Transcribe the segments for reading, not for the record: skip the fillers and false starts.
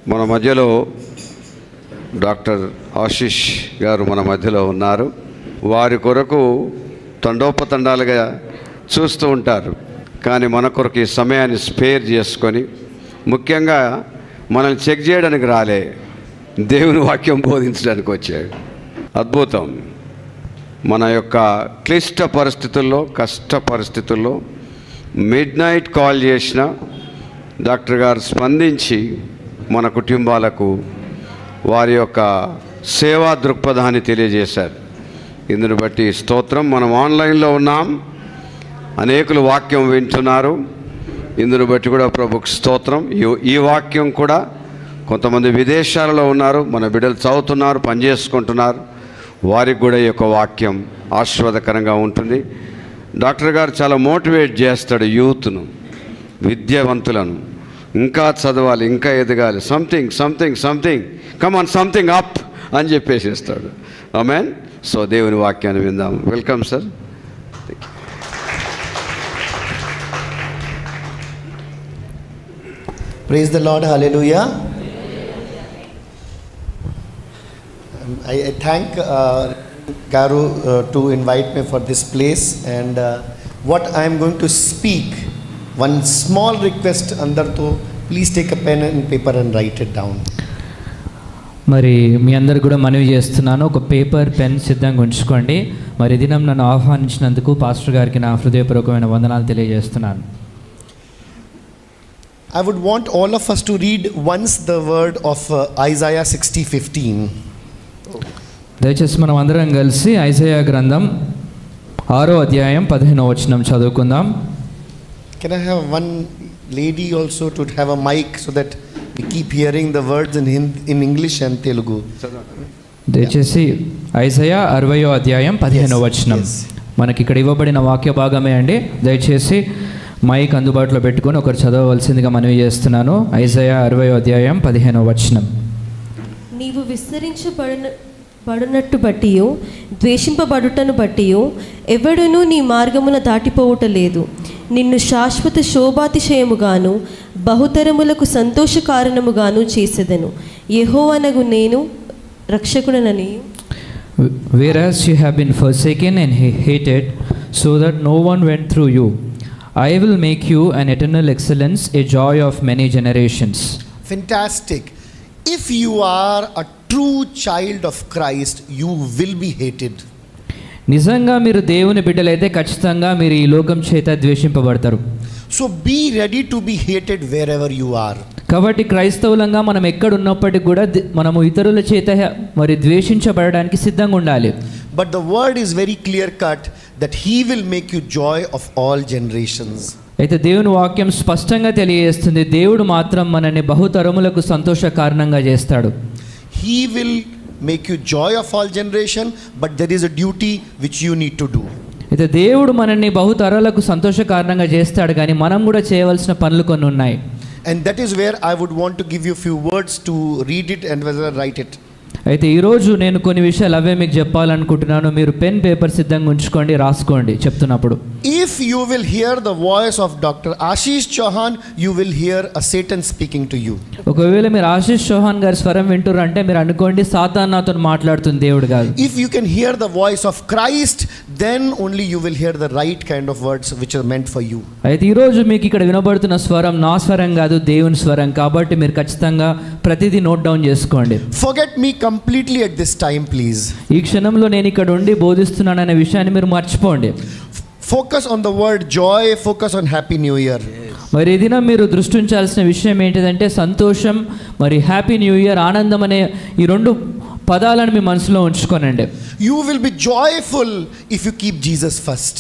మన మధ్యలో డాక్టర్ ఆశీష్ గారు మన మధ్యలో ఉన్నారు. వారి కొరకు తండోపతండాలుగా చూస్తూ ఉంటారు, కానీ మన కొరకు ఈ సమయాన్ని స్పేర్ చేసుకొని ముఖ్యంగా మనల్ని చెక్ చేయడానికి రాలే, దేవుని వాక్యం బోధించడానికి వచ్చాడు. అద్భుతం. మన యొక్క క్లిష్ట పరిస్థితుల్లో, కష్ట పరిస్థితుల్లో మిడ్ నైట్ కాల్ చేసిన డాక్టర్ గారు స్పందించి మన కుటుంబాలకు వారి యొక్క సేవా దృక్పథాన్ని తెలియజేశారు. ఇందుని బట్టి స్తోత్రం. మనం ఆన్లైన్లో ఉన్నాం, అనేకులు వాక్యం వింటున్నారు. ఇందుని బట్టి కూడా ప్రభుకు స్తోత్రం. ఈ వాక్యం కూడా కొంతమంది విదేశాలలో ఉన్నారు, మన బిడ్డలు చదువుతున్నారు, పనిచేసుకుంటున్నారు. వారికి కూడా ఈ యొక్క వాక్యం ఆశీర్వాదకరంగా ఉంటుంది. డాక్టర్ గారు చాలా మోటివేట్ చేస్తాడు యూత్ను, విద్యావంతులను. ఇంకా చదవాలి, ఇంకా ఎదగాలి, something something something come on something up అని చెప్పేసిస్తాడు. ఆమేన్. సో దేవుని వాక్యాన్ని విందాం. Welcome sir. Praise the Lord. Hallelujah. I thank Garu to invite me for this place, and what I am going to speak, one small request andartho, please take a pen and paper and write it down. మరి మీ అందరు కూడా మనవి చేస్తున్నాను, ఒక paper pen సిద్ధంగా ఉంచుకోండి. మరి దినం నన్ను ఆహ్వానించినందుకు పాస్టర్ గారికి నా హృదయపూర్వకమైన వందనాలు తెలియజేస్తున్నాను. I would want all of us to read once the word of Isaiah 60:15. దయచేసి మనం అందరం కలిసి ఐజయా గ్రంథం 6వ అధ్యాయం 15వ వచనం చదువుకుందాం. Can I have one lady also to have a mic so that we keep hearing the words in English and Telugu? దయచేసి ఐజయా 60వ అధ్యాయం 15వ వచనం మనకి ఇక్కడ ఇవ్వబడిన వాక్య భాగమే అండి. దయచేసి మైక్ అందుబాటులో పెట్టుకొని ఒకరు చదవవలసిందిగా మనవి చేస్తున్నాను. ఐజయా 60వ అధ్యాయం 15వ వచనం. నీవు విస్తరించబడునట్టు బట్టియు ద్వేషింపబడుటను బట్టియు ఎవడునూ నీ మార్గమున దాటిపోవుట లేదు. నిన్ను శాశ్వత శోభాతిశయముగాను బహుతరములకు సంతోష కారణముగాను చేసేదను. యెహోవానగు నేను రక్షకుడనని. Whereas you have been forsaken and hated, so that no one went through you, I will make you an eternal excellence, a joy of many generations. Fantastic. If you are a true child of Christ, you will be hated. నిజంగా మీరు దేవుని బిడ్డలైతే ఖచ్చితంగా మీరు ఈ లోకం చేత ద్వేషింపబడతారు. So be ready to be hated wherever you are. కాబట్టి క్రైస్తవులంగా మనం ఎక్కడ ఉన్నప్పటికీ కూడా మనము ఇతరుల చేత మరి ద్వేషించబడడానికి సిద్ధంగా ఉండాలి. But the word is very clear cut that he will make you joy of all generations. అయితే దేవుని వాక్యం స్పష్టంగా తెలియజేస్తుంది, దేవుడు మాత్రం మనల్ని బహుతరములకు సంతోష కారణంగా చేస్తాడు. He will make you joy of all generation, but there is a duty which you need to do. అయితే దేవుడు మనల్ని బహుతరాలకు సంతోష కారణంగా చేస్తాడు, కానీ మనం కూడా చేయవలసిన పనులు కొన్ని ఉన్నాయి. And that is where I would want to give you a few words to read it and whether write it. అయితే ఈరోజు నేను కొన్ని విషయాలు అవే మీకు చెప్పాలనుకుంటున్నాను. మీరు పెన్ పేపర్ సిద్ధంగా ఉంచుకోండి, రాసుకోండి చెప్తున్నప్పుడు. If you will hear the voice of Dr. Ashish Chauhan, you will hear a Satan speaking to you. ఒకవేళ మీరు ఆశీష్ చౌహాన్ గారి స్వరం వింటున్నారు అంటే మీరు అనుకోండి సాతాను నాతో మాట్లాడుతుంది, దేవుడు కాదు. If you can hear the voice of Christ, then only you will hear the right kind of words which are meant for you. అయితే ఈరోజు మీకు ఇక్కడ వినబడుతున్న స్వరం నా స్వరం కాదు, దేవుని స్వరం. కాబట్టి మీరు ఖచ్చితంగా ప్రతిదీ నోట్ డౌన్ చేసుకోండి. Forget me completely at this time, please. ఈ క్షణంలో నేను ఇక్కడ ఉండి బోధిస్తున్నాననే విషయాన్ని మీరు మర్చిపోండి. Focus on the word joy, focus on happy new year. మరి ఈ దినం మీరు దృష్టి ఉంచాల్సిన విషయం ఏంటిదంటే సంతోషం, మరి హ్యాపీ న్యూ ఇయర్, ఆనందం అనే ఈ రెండు పదాలను మీ మనసులో ఉంచుకోనండి. You will be joyful if you keep Jesus first.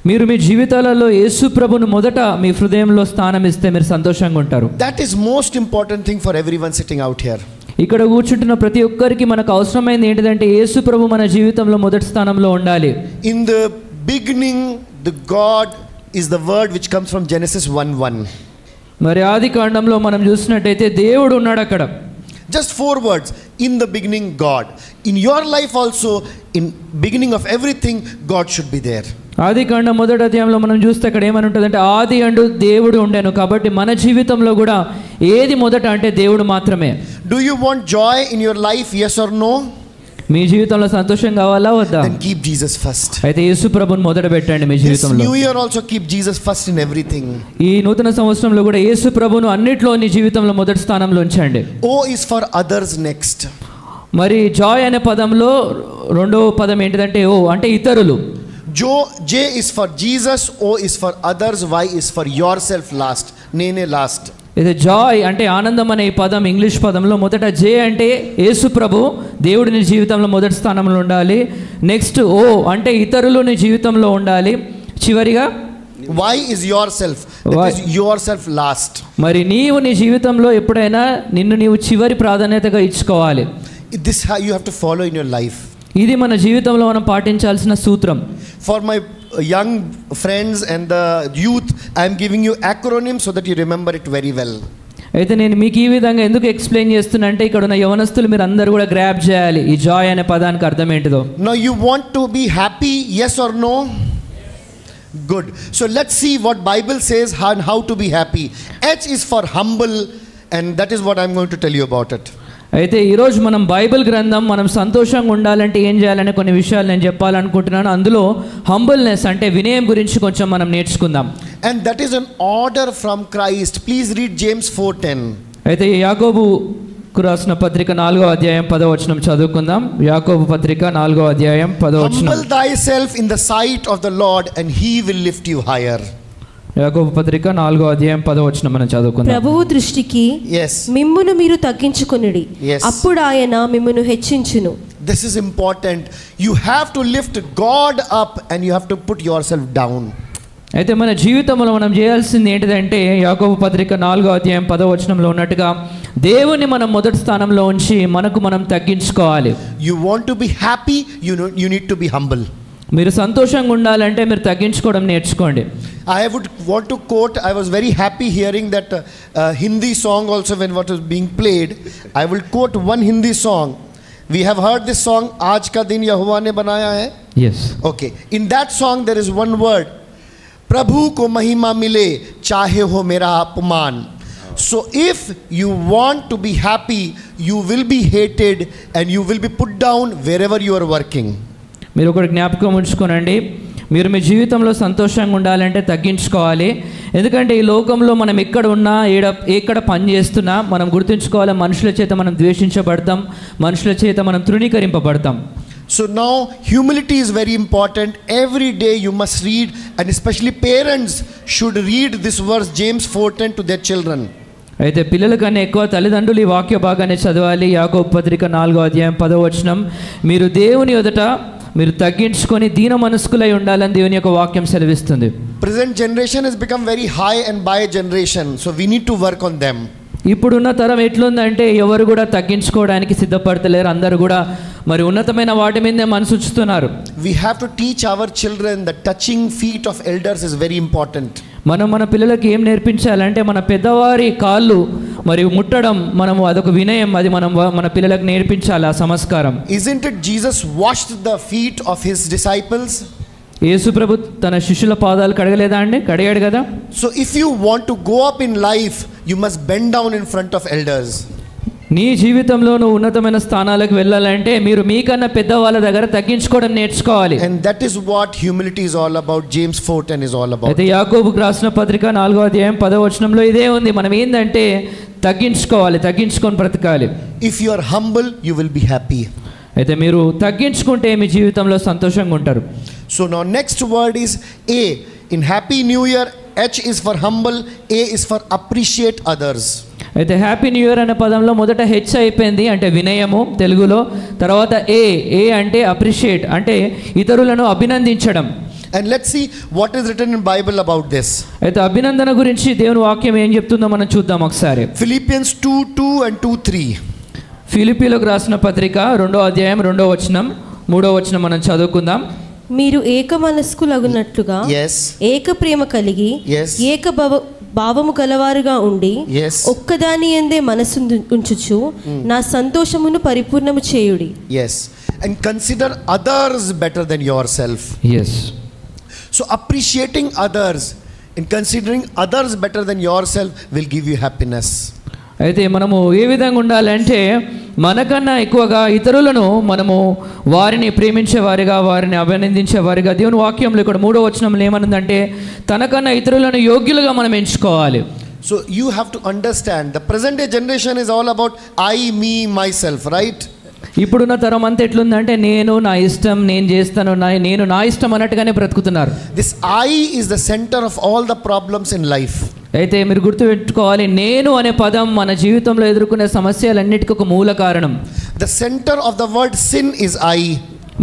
మీరు మీ జీవితాలలో యేసు ప్రభును మొదట మీ హృదయంలో స్థానం ఇస్తే మీరు సంతోషంగా ఉంటారు. That is most important thing for everyone sitting out here. ఇక్కడ కూర్చుంటున్న ప్రతి ఒక్కరికి మనకు అవసరమైంది ఏంటిదంటే యేసు ప్రభు మన జీవితంలో మొదటి స్థానంలో ఉండాలి. In the beginning, the God is the word which comes from Genesis 1:1. మరి ఆది కాండంలో మనం చూసినట్టయితే దేవుడు ఉన్నాడు అక్కడ. Just 4 words. In the beginning, God. In your life also, in beginning of everything, God should be there. ఆదికాండం మొదటి అధ్యాయంలో మనం చూస్తే అక్కడ ఏమని ఉంటుందంటే ఆది అండు దేవుడు ఉండెను. కాబట్టి మన జీవితంలో కూడా ఏది మొదట అంటే దేవుడు మాత్రమే. Do you want joy in your life? Yes or no? మీ జీవితంలో సంతోషం కావాలా వద్దా? Then keep Jesus first. అయితే యేసు ప్రభువుని మొదట పెట్టండి మీ This జీవితంలో. new year also keep Jesus first in everything. ఈ నూతన సంవత్సరంలో కూడా యేసు ప్రభువును అన్నిట్లో నీ జీవితంలో మొదటి స్థానంలో ఉంచండి. O is for others next. మరి జాయ్ అనే పదంలో రెండో పదం ఏంటిదంటే ఓ అంటే ఇతరులు. J is for Jesus, O is for others, Y is for yourself last. Nene last. ఇది జాయ్ అంటే ఆనందం అనే ఈ పదం ఇంగ్లీష్ పదంలో మొదట జే అంటే యేసు ప్రభు దేవుడు నీ జీవితంలో మొదటి స్థానంలో ఉండాలి. నెక్స్ట్ ఓ అంటే ఇతరులు నీ జీవితంలో ఉండాలి. చివరిగా Y is yourself. That is yourself last. మరి నీవు నీ జీవితంలో ఎప్పుడైనా నిన్ను నీవు చివరి ప్రాధాన్యతగా ఇచ్చుకోవాలి. This you have to follow in your life. ఇది మన జీవితంలో మనం పాటించాల్సిన సూత్రం. For my young friends and the youth, I am giving you acronyms so that you remember it very well. అయితే నేను మీకు ఈ విధంగా ఎందుకు ఎక్స్ప్లెయిన్ చేస్తున్నా అంటే ఇక్కడ ఉన్న యవనస్తులు మీరు అందరూ కూడా గ్రాప్ చేయాలి ఈ జాయ్ అనే పదానికి అర్థం ఏంటిదో. Now you want to be happy, yes or no? Good. So let's see what Bible says and how to be happy. H is for humble, and that is what I am going to tell you about it. అయితే ఈరోజు మనం Bible గ్రంథం మనం సంతోషంగా ఉండాలంటే ఏం చేయాలనే కొన్ని విషయాలు నేను చెప్పాలనుకుంటున్నాను. అందులో హంబుల్నెస్ అంటే వినయం గురించి కొంచెం మనం నేర్చుకుందాం. And that is an order from Christ. Please read James 4:10. అయితే యాకోబుకు రాసిన పత్రిక 4వ అధ్యాయం 10వ వచనం చదువుకుందాం. యాకోబు పత్రిక 4వ అధ్యాయం 10వ వచనం. Humble thyself in the sight of the Lord and he will lift you higher. యాకోబు పత్రిక 4వ అధ్యాయం 10వ వచనం మనం చదువుకుందాం. ప్రభువు దృష్టికి మిమ్మును మీరు తగ్గించుకొనుడి, అప్పుడు ఆయన మిమ్మును హెచ్చించును. This is important. You have to lift God up and you have to put yourself down. అయితే మన జీవితంలో మనం చేయాల్సింది ఏంటిదంటే యాకోబు పత్రిక 4వ అధ్యాయం 10వ వచనంలో ఉన్నట్టుగా దేవుని మనం మొదటి స్థానంలో ఉంచి మనకు మనం తగ్గించుకోవాలి. You want to be happy, you need to be humble. మీరు సంతోషంగా ఉండాలంటే మీరు తగ్గించుకోవడం నేర్చుకోండి. I would want to quote, I was very happy hearing that Hindi song also when what was being played. I will quote one Hindi song. We have heard this song, Aaj ka din Yahuwa ne banaya hai. Yes. Okay. In that song there is one word, Prabhu ko mahima mile, chahe ho mera apman. So if you want to be happy, you will be hated and you will be put down wherever you are working. మీరు ఒకటి జ్ఞాపకం ఉంచుకోనండి, మీరు మీ జీవితంలో సంతోషంగా ఉండాలంటే తగ్గించుకోవాలి. ఎందుకంటే ఈ లోకంలో మనం ఎక్కడ ఉన్నా ఎక్కడ పని చేస్తున్నా మనం గుర్తుంచుకోవాలి, మనుషుల చేత మనం ద్వేషించబడతాం, మనుషుల చేత మనం తృణీకరింపబడతాం. So now humility is very important. Every day you must read, and especially parents should read this verse James 4:10 to their children. అయితే పిల్లల కన్నా ఎక్కువ తల్లిదండ్రులు ఈ వాక్య భాగాన్ని చదవాలి. యాకోబు పత్రిక 4వ అధ్యాయం 10వ వచనం, మీరు దేవుని ఎదుట మీరు తగ్గించుకొని దీన మనస్కులై ఉండాలని దేవుని యొక్క వాక్యం సెలవిస్తుంది. Present generation has become very high and by generation, so we need to work on them. ఇప్పుడున్న తరం ఎట్లుందంటే ఎవరు కూడా తగ్గించుకోవడానికి సిద్ధపడతలేరు, అందరూ కూడా మరి ఉన్నతమైన వాటి మీదే మనసు ఉంచుతున్నారు. We have to teach our children that touching feet of elders is very important. మనం మన పిల్లలకి ఏం నేర్పించాలంటే మన పెద్దవారి కాళ్ళు మరి ముట్టడం మనము అదొక వినయం, అది మనం మన పిల్లలకు నేర్పించాలి ఆ సంస్కారం. Isn't it Jesus washed the feet of his disciples? యేసు ప్రభు తన శిష్యుల పాదాలు కడగలేదా అండి? కడిగాడు కదా. So if you want to go up in life, you must bend down in front of elders. నీ జీవితంలో నువ్వు ఉన్నతమైన స్థానాలకు వెళ్ళాలంటే మీరు మీకన్నా పెద్దవాళ్ళ దగ్గర తగ్గించుకోవడం నేర్చుకోవాలి. And that is what humility is all about. James 4:10 is all about. అయితే యాకోబుకు రాసిన పత్రిక 4వ అధ్యాయం 10వ వచనంలో ఇదే ఉంది. మనం ఏందంటే తగ్గించుకోవాలి, తగ్గించుకొని బ్రతకాలి. If you are humble, you will be happy. అయితే మీరు తగ్గించుకుంటే మీ జీవితంలో సంతోషంగా ఉంటారు. So now next word is A. In Happy New Year, H is for humble, A is for appreciate others. అయితే హ్యాపీ న్యూ ఇయర్ అనే పదంలో మొదట హెచ్ అయిపోయింది అంటే వినయము తెలుగులో, తర్వాత ఏ అంటే అప్రిషియేట్ అంటే ఇతరులను అభినందించడం. And let's see what is written in Bible about this. అయితే అభినందన గురించి దేవుని వాక్యం ఏం చెప్తుందో మనం చూద్దాం ఒకసారి. Philippians 2:2 and 2:3. ఫిలిప్పీలకు రాసిన పత్రిక 2వ అధ్యాయం 2వ వచనం 3వ వచనం మనం చదువుకుందాం. మీరు ఏక మనస్కులగునట్లుగా ఏక ప్రేమ కలిగి ఏక భావము గలవారుగా ఉండి ఒక్కదాని యందే మనసు ఉంచుచు నా సంతోషమును పరిపూర్ణము చేయుడి. And consider others better than yourself. So appreciating others and considering others better than yourself will give you happiness. అయితే మనము ఏ విధంగా ఉండాలంటే మనకన్నా ఎక్కువగా ఇతరులను మనము వారిని ప్రేమించేవారిగా, వారిని అభినందించేవారిగా, దేవుని వాక్యంలో ఇక్కడ 3వ వచనంలో ఏమనుందంటే తనకన్నా ఇతరులను యోగ్యులుగా మనం ఎంచుకోవాలి. So you have to understand the present day generation is all about I, me, myself, right? ఇప్పుడున్న తరం అంతా ఎట్లుందంటే నేను నా ఇష్టం, నేను చేస్తాను, నేను నా ఇష్టం అన్నట్టుగానే బ్రతుకుతున్నారు. This I is the center of all the problems in life. అయితే మీరు గుర్తుపెట్టుకోవాలి, నేను అనే పదం మన జీవితంలో ఎదుర్కొనే సమస్యలన్నిటికీ ఒక మూల కారణం. The center of the word sin is I.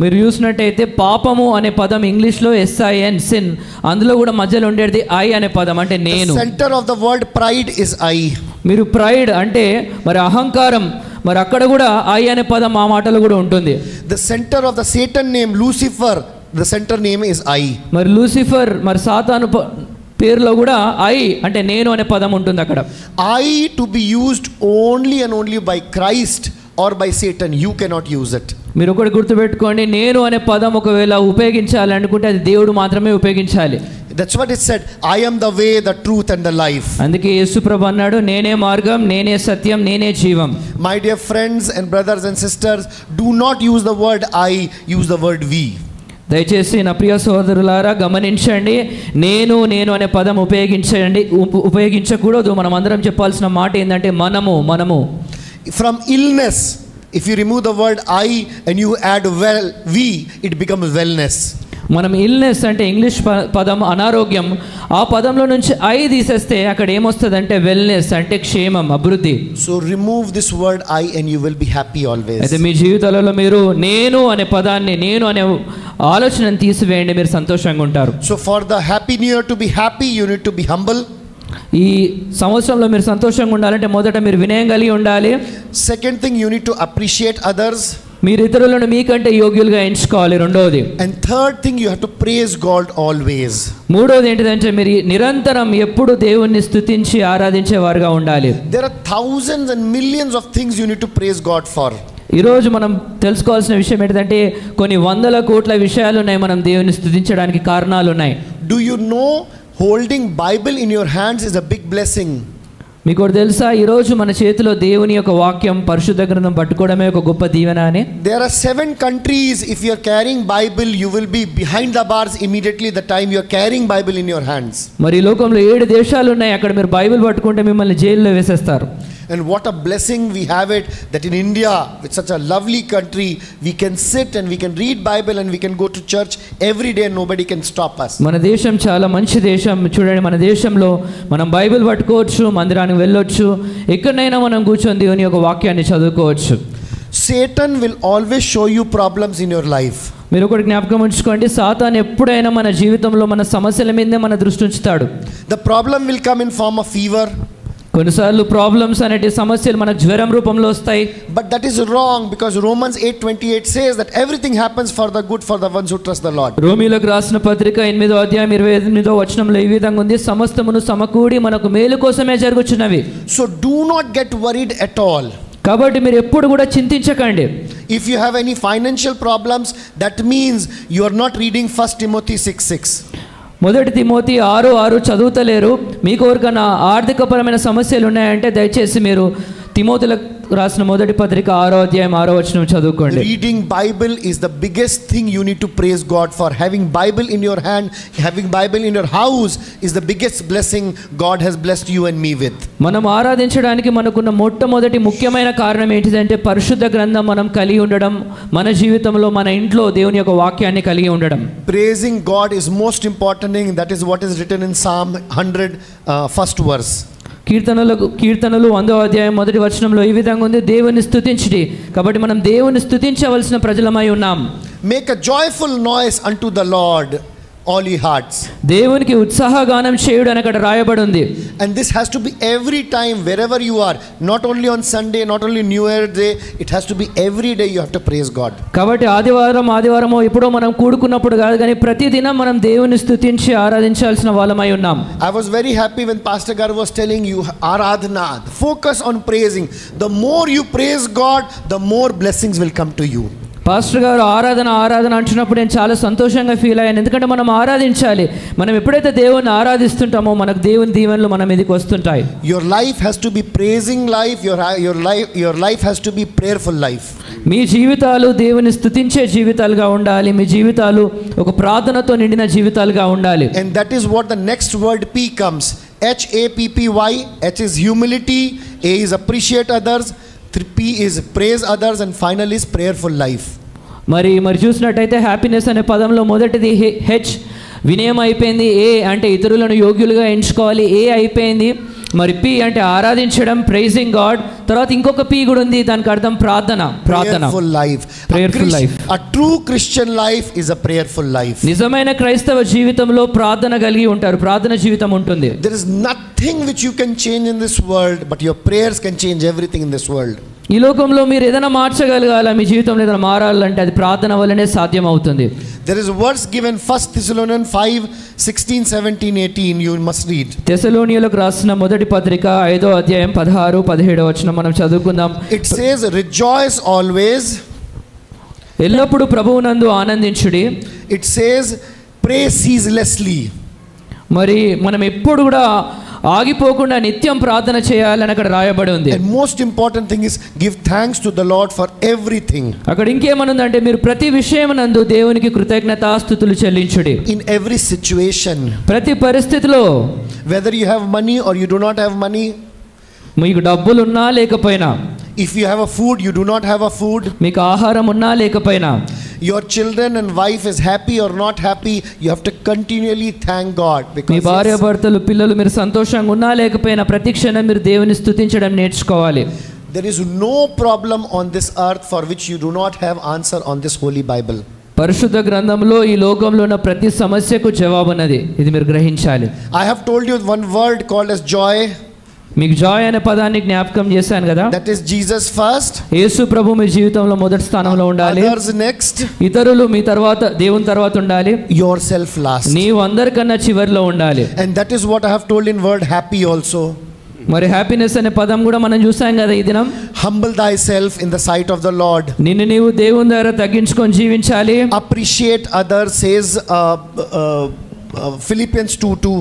మీరు చూసినట్టయితే పాపము అనే పదం ఇంగ్లీష్లో SIN, సిన్, అందులో కూడా మధ్యలో ఉండేది I అనే పదం, అంటే నేను. The center of the word pride is I. మీరు ప్రైడ్ అంటే మరి అహంకారం, మరి అక్కడ కూడా I అనే పదం ఆ మాటలో కూడా ఉంటుంది. The center of the Satan name Lucifer, the center name is I. మరి లూసిఫర్, మరి సాతాను పేరులో కూడా I అంటే నేను అనే పదం ఉంటుంది అక్కడ. I to be used only and only by Christ or by Satan, you cannot use it. మీరు ఒకటి గుర్తుపెట్టుకోండి, నేను అనే పదం ఒకవేళ ఉపయోగించాలి అనుకుంటే అది దేవుడు మాత్రమే ఉపయోగించాలి. That's what it said, I am the way, the truth and the life. అందుకే యేసుప్రభు అన్నాడు, నేనే మార్గం, నేనే సత్యం, నేనే జీవం. My dear friends and brothers and sisters, do not use the word I, use the word we. దయచేసి నా ప్రియ సోదరులారా గమనించండి, నేను అనే పదం ఉపయోగించకూడదు. మనం అందరం చెప్పాల్సిన మాట ఏంటంటే మనము. From illness, if you remove the word I and you add we, it becomes wellness. మనం ఇల్నెస్ అంటే ఇంగ్లీష్ పదం అనారోగ్యం, ఆ పదంలో నుంచి I తీసేస్తే అక్కడ ఏమొస్తుందంటే వెల్నెస్ అంటే క్షేమం, అభివృద్ధి. So remove this word I and you will be happy always. అయితే మీ జీవితాలలో మీరు నేను అనే పదాన్ని, నేను అనే ఆలోచనను తీసివేయండి, మీరు సంతోషంగా ఉంటారు. So for the happy new year to be happy, you need to be humble. ఈ సంవత్సరంలో మీరు సంతోషంగా ఉండాలంటే మొదట మీరు వినయం కలిగి ఉండాలి. Second thing, you need to appreciate others. మీరు ఇతరులను మీకంటే యోగ్యులుగా ఎంచుకోవాలి, రెండవది. And third thing, you have to praise God always. మూడవది ఏంటిదంటే మీరు నిరంతరం ఎప్పుడు దేవుణ్ణి స్తుతించి ఆరాధించేవారుగా ఉండాలి. There are thousands and millions of things you need to praise God for. ఈరోజు మనం తెలుసుకోవాల్సిన విషయం ఏంటంటే కొన్ని వందల కోట్ల విషయాలు ఉన్నాయి మనం దేవుని స్తుతించడానికి కారణాలు ఉన్నాయి. Do you know holding Bible in your hands is a big blessing? మీకు ఒకటి తెలుసా, ఈరోజు మన చేతిలో దేవుని యొక్క వాక్యం, పరిశుద్ధ గ్రంథం పట్టుకోవడమే ఒక గొప్ప దీవెన అని. There are 7 countries, if you are carrying Bible, you will be behind the bars immediately the time you are carrying Bible in your hands. మరి ఈ లోకంలో 7 దేశాలు ఉన్నాయి, అక్కడ మీరు బైబిల్ పట్టుకుంటే మిమ్మల్ని జైల్లో వేసేస్తారు. And what a blessing we have it that in India, with such a lovely country, we can sit and we can read Bible and we can go to church every day and nobody can stop us. మన దేశం చాలా మంచి దేశం. చూడండి, మన దేశంలో మనం Bible పట్టుకోవచ్చు, మందిరానికి వెళ్ళొచ్చు, ఎక్కడైనా మనం కూర్చొని దేవుని యొక్క వాక్యాన్ని చదువుకోవచ్చు. Satan will always show you problems in your life. మీరు ఒకటి జ్ఞాపకం ఉంచుకోండి, సాతాను ఎప్పుడైనా మన జీవితంలో మన సమస్యల మీదే మన దృష్టి ఉంచుతాడు. The problem will come in form of fever. కొన్నిసార్లు ప్రాబ్లమ్స్ అనేటి సమస్యలు మనకు జ్వరం రూపంలో వస్తాయి. But that is wrong, because Romans 8:28 says that everything happens for the good for the ones who trust the Lord. రోమీయులకు రాసిన పత్రిక 8వ అధ్యాయం 28వ వచనంలో ఈ విధంగా ఉంది, సమస్తమును సమకూడి మనకు మేలు కోసమే జరుగుచున్నవి. So do not get worried at all. కాబట్టి మీరు ఎప్పుడు కూడా చింతించకండి. If you have any financial problems, that means you are not reading 1 Timothy 6:6. మొదటి తిమోతి 6:6 చదువుతలేరు. మీకు ఎవరికైనా ఆర్థికపరమైన సమస్యలు ఉన్నాయంటే దయచేసి మీరు తిమోతిలకు రాసిన మొదటి పత్రిక 6వ అధ్యాయం 6వ వచనం చదువుకోండి. Reading Bible is the biggest thing you need to praise God for. Having Bible in your hand, having Bible in your house is the biggest blessing God has blessed you and me with. మనం ఆరాధించడానికి మనకున్న మొట్టమొదటి ముఖ్యమైన కారణం ఏంటిదంటే పరిశుద్ధ గ్రంథం మనం కలిగి ఉండడం, మన జీవితంలో మన ఇంట్లో దేవుని యొక్క వాక్యాన్ని కలిగి ఉండడం. Praising God is most important thing. That is what is written in Psalm 100 first verse. కీర్తనలు 100వ అధ్యాయం మొదటి వచనంలో ఈ విధంగా ఉంది, దేవుని స్తుతించుడి. కాబట్టి మనం దేవుని స్తుతించవలసిన ప్రజలమై ఉన్నాం. Make a joyful noise unto the Lord, all ye hearts. దేవునికి ఉత్సాహగానం చేయుడు అని అక్కడ రాయబడి ఉంది. And this has to be every time, wherever you are, not only on Sunday, not only New Year day, it has to be every day you have to praise God. కాబట్టి ఆదివారమో ఎప్పుడో మనం కూడుకున్నప్పుడు కాదు, కానీ ప్రతిదినం మనం దేవుని స్తుతించి ఆరాధించాల్సిన వాళ్ళమై ఉన్నాం. I was very happy when Pastor Garu was telling you Aradhana, focus on praising. The more you praise God, the more blessings will come to you. Pastor గారు ఆరాధన ఆరాధన అంటున్నప్పుడు నేను చాలా సంతోషంగా ఫీల్ అయ్యాను. ఎందుకంటే మనం ఆరాధించాలి. మనం ఎప్పుడైతే దేవుని ఆరాధిస్తుంటామో మనకు దేవుని దీవెనలు మన మీదకి వస్తుంటాయి. Your life has to be praising life. Your life has to be prayerful life. మీ జీవితాలు దేవుని స్తుతించే జీవితాలుగా ఉండాలి. మీ జీవితాలు ఒక ప్రార్థనతో నిండిన జీవితాలుగా ఉండాలి. And that is what the next word P comes. HAPPY. H is humility, A is appreciate others, P is praise others, and final is prayerful life. మరి చూసినట్టయితే హ్యాపీనెస్ అనే పదంలో మొదటిది హెచ్ వినయం అయిపోయింది. ఏ అంటే ఇతరులను యోగ్యులుగా ఎంచుకోవాలి, ఏ అయిపోయింది. మరి పి అంటే ఆరాధించడం, ప్రైజింగ్ గాడ్. తర్వాత ఇంకొక పి కూడా ఉంది, దానికి అర్థం ప్రార్థన. Prayerful life. Prayerful life. A true Christian life is a prayerful life. నిజమైన క్రైస్తవ జీవితంలో ప్రార్థన కలిగి ఉంటారు, ప్రార్థన జీవితం ఉంటుంది. There is nothing which you can change in this world, but your prayers can change everything in this world. ఈ లోకంలో మీరు ఏదైనా మార్చగలగాల, మీ జీవితంలో ఏదైనా మారాలంటే అది ప్రార్థన వల్లనే సాధ్యం అవుతుంది. There is words given 1 Thessalonians 5:16, 17, 18. You must read. తెస్సలోనియులకు రాసిన మొదటి పత్రిక 5వ అధ్యాయం 16, 17 వచనం మనం చదువుకుందాం. It says, rejoice always. ఎల్లప్పుడూ ప్రభువునందు ఆనందించుడి. It says, pray ceaselessly. మరి మనం ఎప్పుడు కూడా ఆగిపోకుండా నిత్యం ప్రార్థన చేయాలని అక్కడ రాయబడి ఉంది. And most important thing is give thanks to the Lord for everything. అక్కడ ఇంకేమనుందంటే మీరు ప్రతి విషయమునందు దేవునికి కృతజ్ఞతాస్తుతులు చెల్లించుడి. In every situation. ప్రతి పరిస్థితిలో. Whether you have money or you do not have money. మీకు డబ్బులు ఉన్నా లేకపోయినా. If you have a food, you do not have a food. మీకు ఆహారం ఉన్నా లేకపోయినా. Your children and wife is happy or not happy, you have to continually thank God. మీ భార్య భర్తలు పిల్లలు మీరు సంతోషంగా ఉన్నా లేకపోయినా ప్రతి క్షణం మీరు దేవుని స్తుతించడం నేర్చుకోవాలి. There is no problem on this earth for which you do not have answer on this holy Bible. పరిశుద్ధ గ్రంథంలో ఈ లోకంలో ఉన్న ప్రతి సమస్యకు జవాబున్నది. ఇది మీరు గ్రహించాలి. I have told you one word called as joy. మీకు జాయ్ అనే పదాన్ని జ్ఞాపకం చేశాను కదా. That is Jesus first. యేసు ప్రభు మీ జీవితంలో మొదటి స్థానంలో ఉండాలి. Others next. ఇతరులు మీ తర్వాత, దేవుని తర్వాత ఉండాలి. Yourself last. నీవు అందరికన్నా చివరిలో ఉండాలి. And that is what I have told in word happy also. మరి హ్యాపీనెస్ అనే పదం కూడా మనం చూసాం కదా ఈ దినం. Humble thyself in the sight of the Lord. నిన్ను నీవు దేవుని దగ్గర తగ్గించుకొని జీవించాలి. Appreciate others, says Philippians 2:2.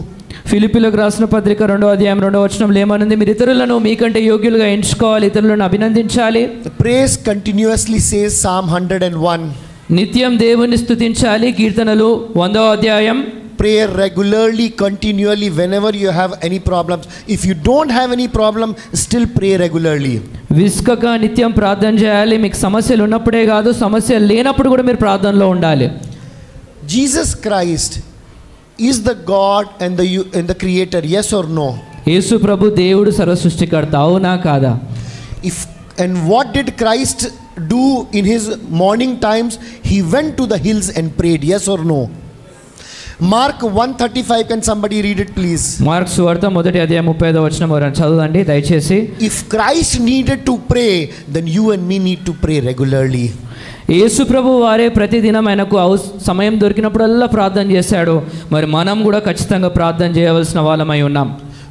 ఫిలిప్పీలకు రాసిన పత్రిక 2వ అధ్యాయం 2వ వచనంలో ఏమనుంది? మీరు ఇతరులను మీకంటే యోగ్యులుగా ఎంచుకోవాలి, ఇతరులను అభినందించాలి. Praise continuously, says Psalm 101. నిత్యం దేవుని స్తుతించాలి. కీర్తనలు 100వ అధ్యాయం. Pray regularly, continually, whenever you have any problems. If you don't have any problem, still pray regularly. విసుకక నిత్యం ప్రార్థన చేయాలి. మీకు సమస్యలు ఉన్నప్పుడే కాదు, సమస్యలు లేనప్పుడు కూడా మీరు ప్రార్థనలో ఉండాలి. Jesus Christ is the God and the creator, yes or no? యేసు ప్రభు దేవుడు సర్వ సృష్టికర్త, అవునా కాదా? And what did Christ do in his morning times? He went to the hills and prayed, yes or no? Mark 1:35, can somebody read it please? Mark సువార్త 1వ అధ్యాయం 35వ వచనం ఎవరైనా చదవండి దయచేసి. If Christ needed to pray, then you and me need to pray regularly. యేసు ప్రభు వారే ప్రతిదినం ఆయనకు సమయం దొరికినప్పుడల్లా ప్రార్థన చేశాడు. మరి మనం కూడా ఖచ్చితంగా ప్రార్థన చేయవలసిన వాళ్ళమై ఉన్నాం.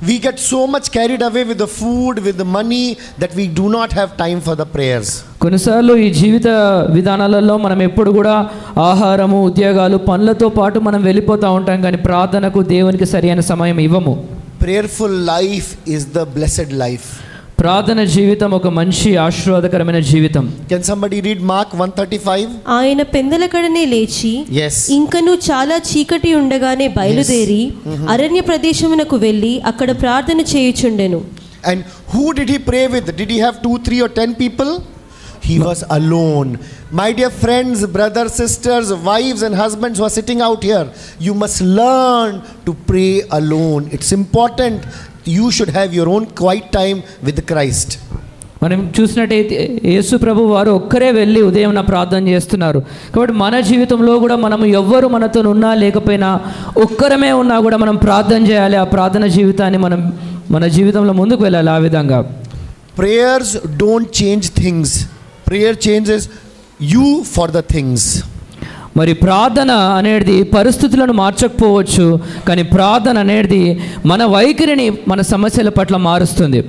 We get so much carried away with the food, with the money, that we do not have time for the prayers. కొన్నిసార్లు ఈ జీవిత విధానాలలో మనం ఎప్పుడు కూడా ఆహారము, ఉద్యోగాలు, పనులతో పాటు మనం వెళ్ళిపోతూ ఉంటాం, కానీ ప్రార్థనకు దేవునికి సరైన సమయం ఇవ్వము. Prayerful life is the blessed life. ప్రార్థన జీవితం ఒక మంచి ఆశీర్వాదకరమైన జీవితం. Can somebody read Mark 1:35? ఆయన పెందలకడనే లేచి ఇంకను చాలా చీకటి ఉండగానే బయలుదేరి అరణ్య ప్రదేశమునకు వెళ్ళి అక్కడ ప్రార్థన చేయుచుండెను. And who did he pray with? Did he have 2, 3 or 10 people? He was alone. My dear friends, brothers, sisters, wives and husbands who are sitting out here, you must learn to pray alone. It's important. You should have your own quiet time with Christ. మనం చూసినట్టయితే యేసు ప్రభు వారు ఒక్కరే వెళ్ళి ఉదయం ప్రార్థన చేస్తున్నారు. కాబట్టి మన జీవితంలో కూడా మనము ఎవ్వరు మనతో ఉన్నా లేకపోయినా ఒక్కరమే ఉన్నా కూడా మనం ప్రార్థన చేయాలి. ఆ ప్రార్థన జీవితాన్ని మనం మన జీవితంలో ముందుకు వెళ్ళాలి. ఆ విధంగా Prayers don't change things. Prayer changes you for the things. మరి ప్రార్థన అనేది పరిస్థితులను మార్చకపోవచ్చు, కానీ ప్రార్థన అనేది మన వైఖరిని మన సమస్యల పట్ల మారుస్తుంది.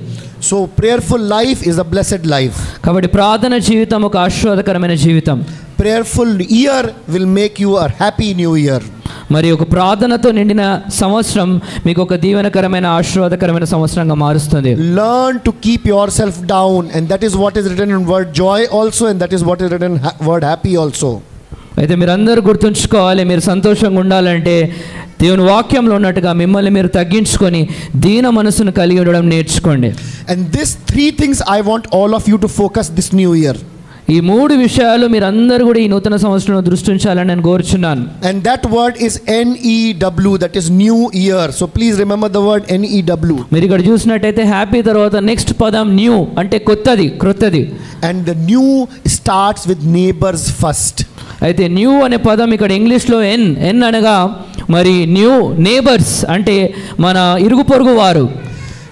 So prayerful life is a blessed life. కాబట్టి ప్రార్థన జీవితం ఒక ఆశీర్వాదకరమైన జీవితం. prayerful year will make you a happy new year. మరి ఒక ప్రార్థనతో నిండిన సంవత్సరం మీకు ఒక దీవెనకరమైన ఆశీర్వాదకరమైన సంవత్సరంగా మారుస్తుంది. Learn to keep yourself down, and that is what is written in word joy also, and that is what is written in word happy also. అయితే మీరందరూ గుర్తుంచుకోవాలి, మీరు సంతోషంగా ఉండాలంటే దేవుని వాక్యంలో ఉన్నట్టుగా మిమ్మల్ని మీరు తగ్గించుకొని దీన మనసును కలిగి ఉండడం నేర్చుకోండి. And these three things I want all of you to focus this new year. ఈ మూడు విషయాలు మీరందరూ కూడా ఈ నూతన సంవత్సరంలో దృష్టి ఉంచాలని నేను కోరుచున్నాను. And that word is NEW, that is new year. So please remember the word NEW. మీరు ఇక్కడ చూసినట్టయితే హ్యాపీ తర్వాత నెక్స్ట్ పదం న్యూ, అంటే కొత్తది, క్రొత్తది. And the new starts with neighbors first. అయితే న్యూ అనే పదం ఇక్కడ ఇంగ్లీష్లో ఎన్ అనగా మరి న్యూ నేబర్స్ అంటే మన ఇరుగు పొరుగు వారు.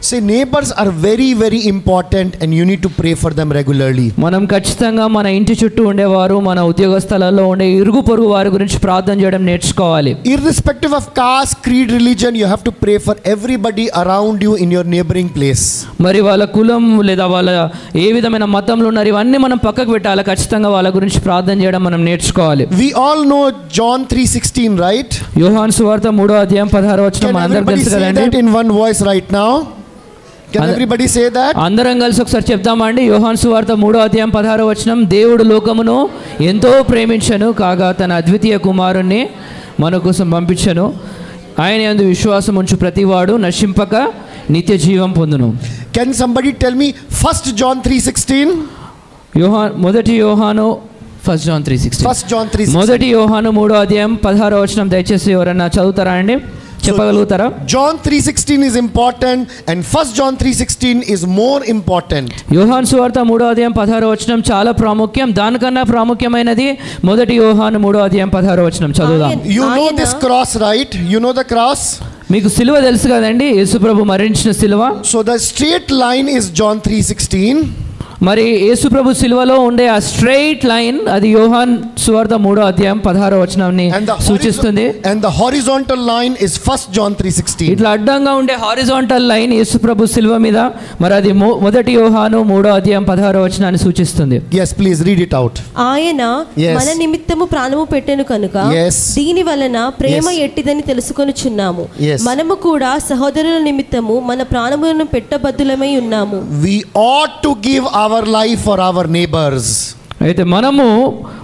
See, neighbors are very, very important, and you need to pray for them regularly. మనం ఖచ్చితంగా మన ఇంటి చుట్టూ ఉండేవారు, మన ఉద్యోగ స్థలాల్లో ఉండే ఇరుగు పొరుగు వారి గురించి ప్రార్థన చేయడం నేర్చుకోవాలి. Irrespective of caste, creed, religion, you have to pray for everybody around you in your neighboring place. మరి వాళ్ళ కులం లేదా వాళ్ళ ఏ విధమైన మతంలో ఉన్నారు ఇవన్నీ మనం పక్కకు పెట్టాలి. ఖచ్చితంగా వాళ్ళ గురించి ప్రార్థన చేయడం మనం నేర్చుకోవాలి. We all know John 3:16, right? యోహాను సువార్త 3:16 మనందరికీ తెలుసు Can everybody say కదండి. that in one voice right now? Can everybody say that? అందరం కలిసి ఒకసారి చెప్తామా అండి? యోహాను సువార్త 3:16 దేవుడు లోకమును ఎంతో ప్రేమించెను కాగా తన అద్వితీయ కుమారుణ్ణి మన కోసం పంపించెను, ఆయన యందు విశ్వాసం ఉంచు ప్రతివాడు నశింపక నిత్య జీవం పొందును. Can somebody tell me 1 John 3:16? మొదటి యోహాను 1 John 3:16. 1 John 3:16. మొదటి యోహాను 3:16 దయచేసి ఎవరన్నా చదువుతారా అండి? చెప్పగలుగుతారా? John 3:16 is important, and 1 John 3:16 is more important. యోహాను సువార్త 3:16 చాలా ప్రాముఖ్యం. దానికన్నా ప్రాముఖ్యమైనది మొదటి యోహాను 3:16 చదువుదాం. You know this cross, right? You know the cross? మీకు సిలువ తెలుసు కదండి, యేసుప్రభు మరణించిన సిలువ. So the straight line is John 3:16. మరి యేసుప్రభు సిలువలో ఉండే ఆ స్ట్రైట్ లైన్ అది యోహాన్ సువార్త 3:16 సూచిస్తుంది. And the horizontal line is 1 John 3:16. ఇట్లా అడ్డంగా ఉండే హారిజాంటల్ లైన్ యేసుప్రభు సిలువ మీద, మరి అది మొదటి యోహాను 3:16 సూచిస్తుంది. Yes, please read it out. ఆయన Yes. మన నిమిత్తము ప్రాణము పెట్టెను కనుక Yes. దీని వలన ప్రేమ Yes. ఎట్టిదని తెలుసుకొనుచున్నాము. Yes. మనము కూడా సహోదరుల నిమిత్తము మన ప్రాణములను పెట్టబద్దులమై ఉన్నాము. We ought to give our life for our neighbors. అయితే మనము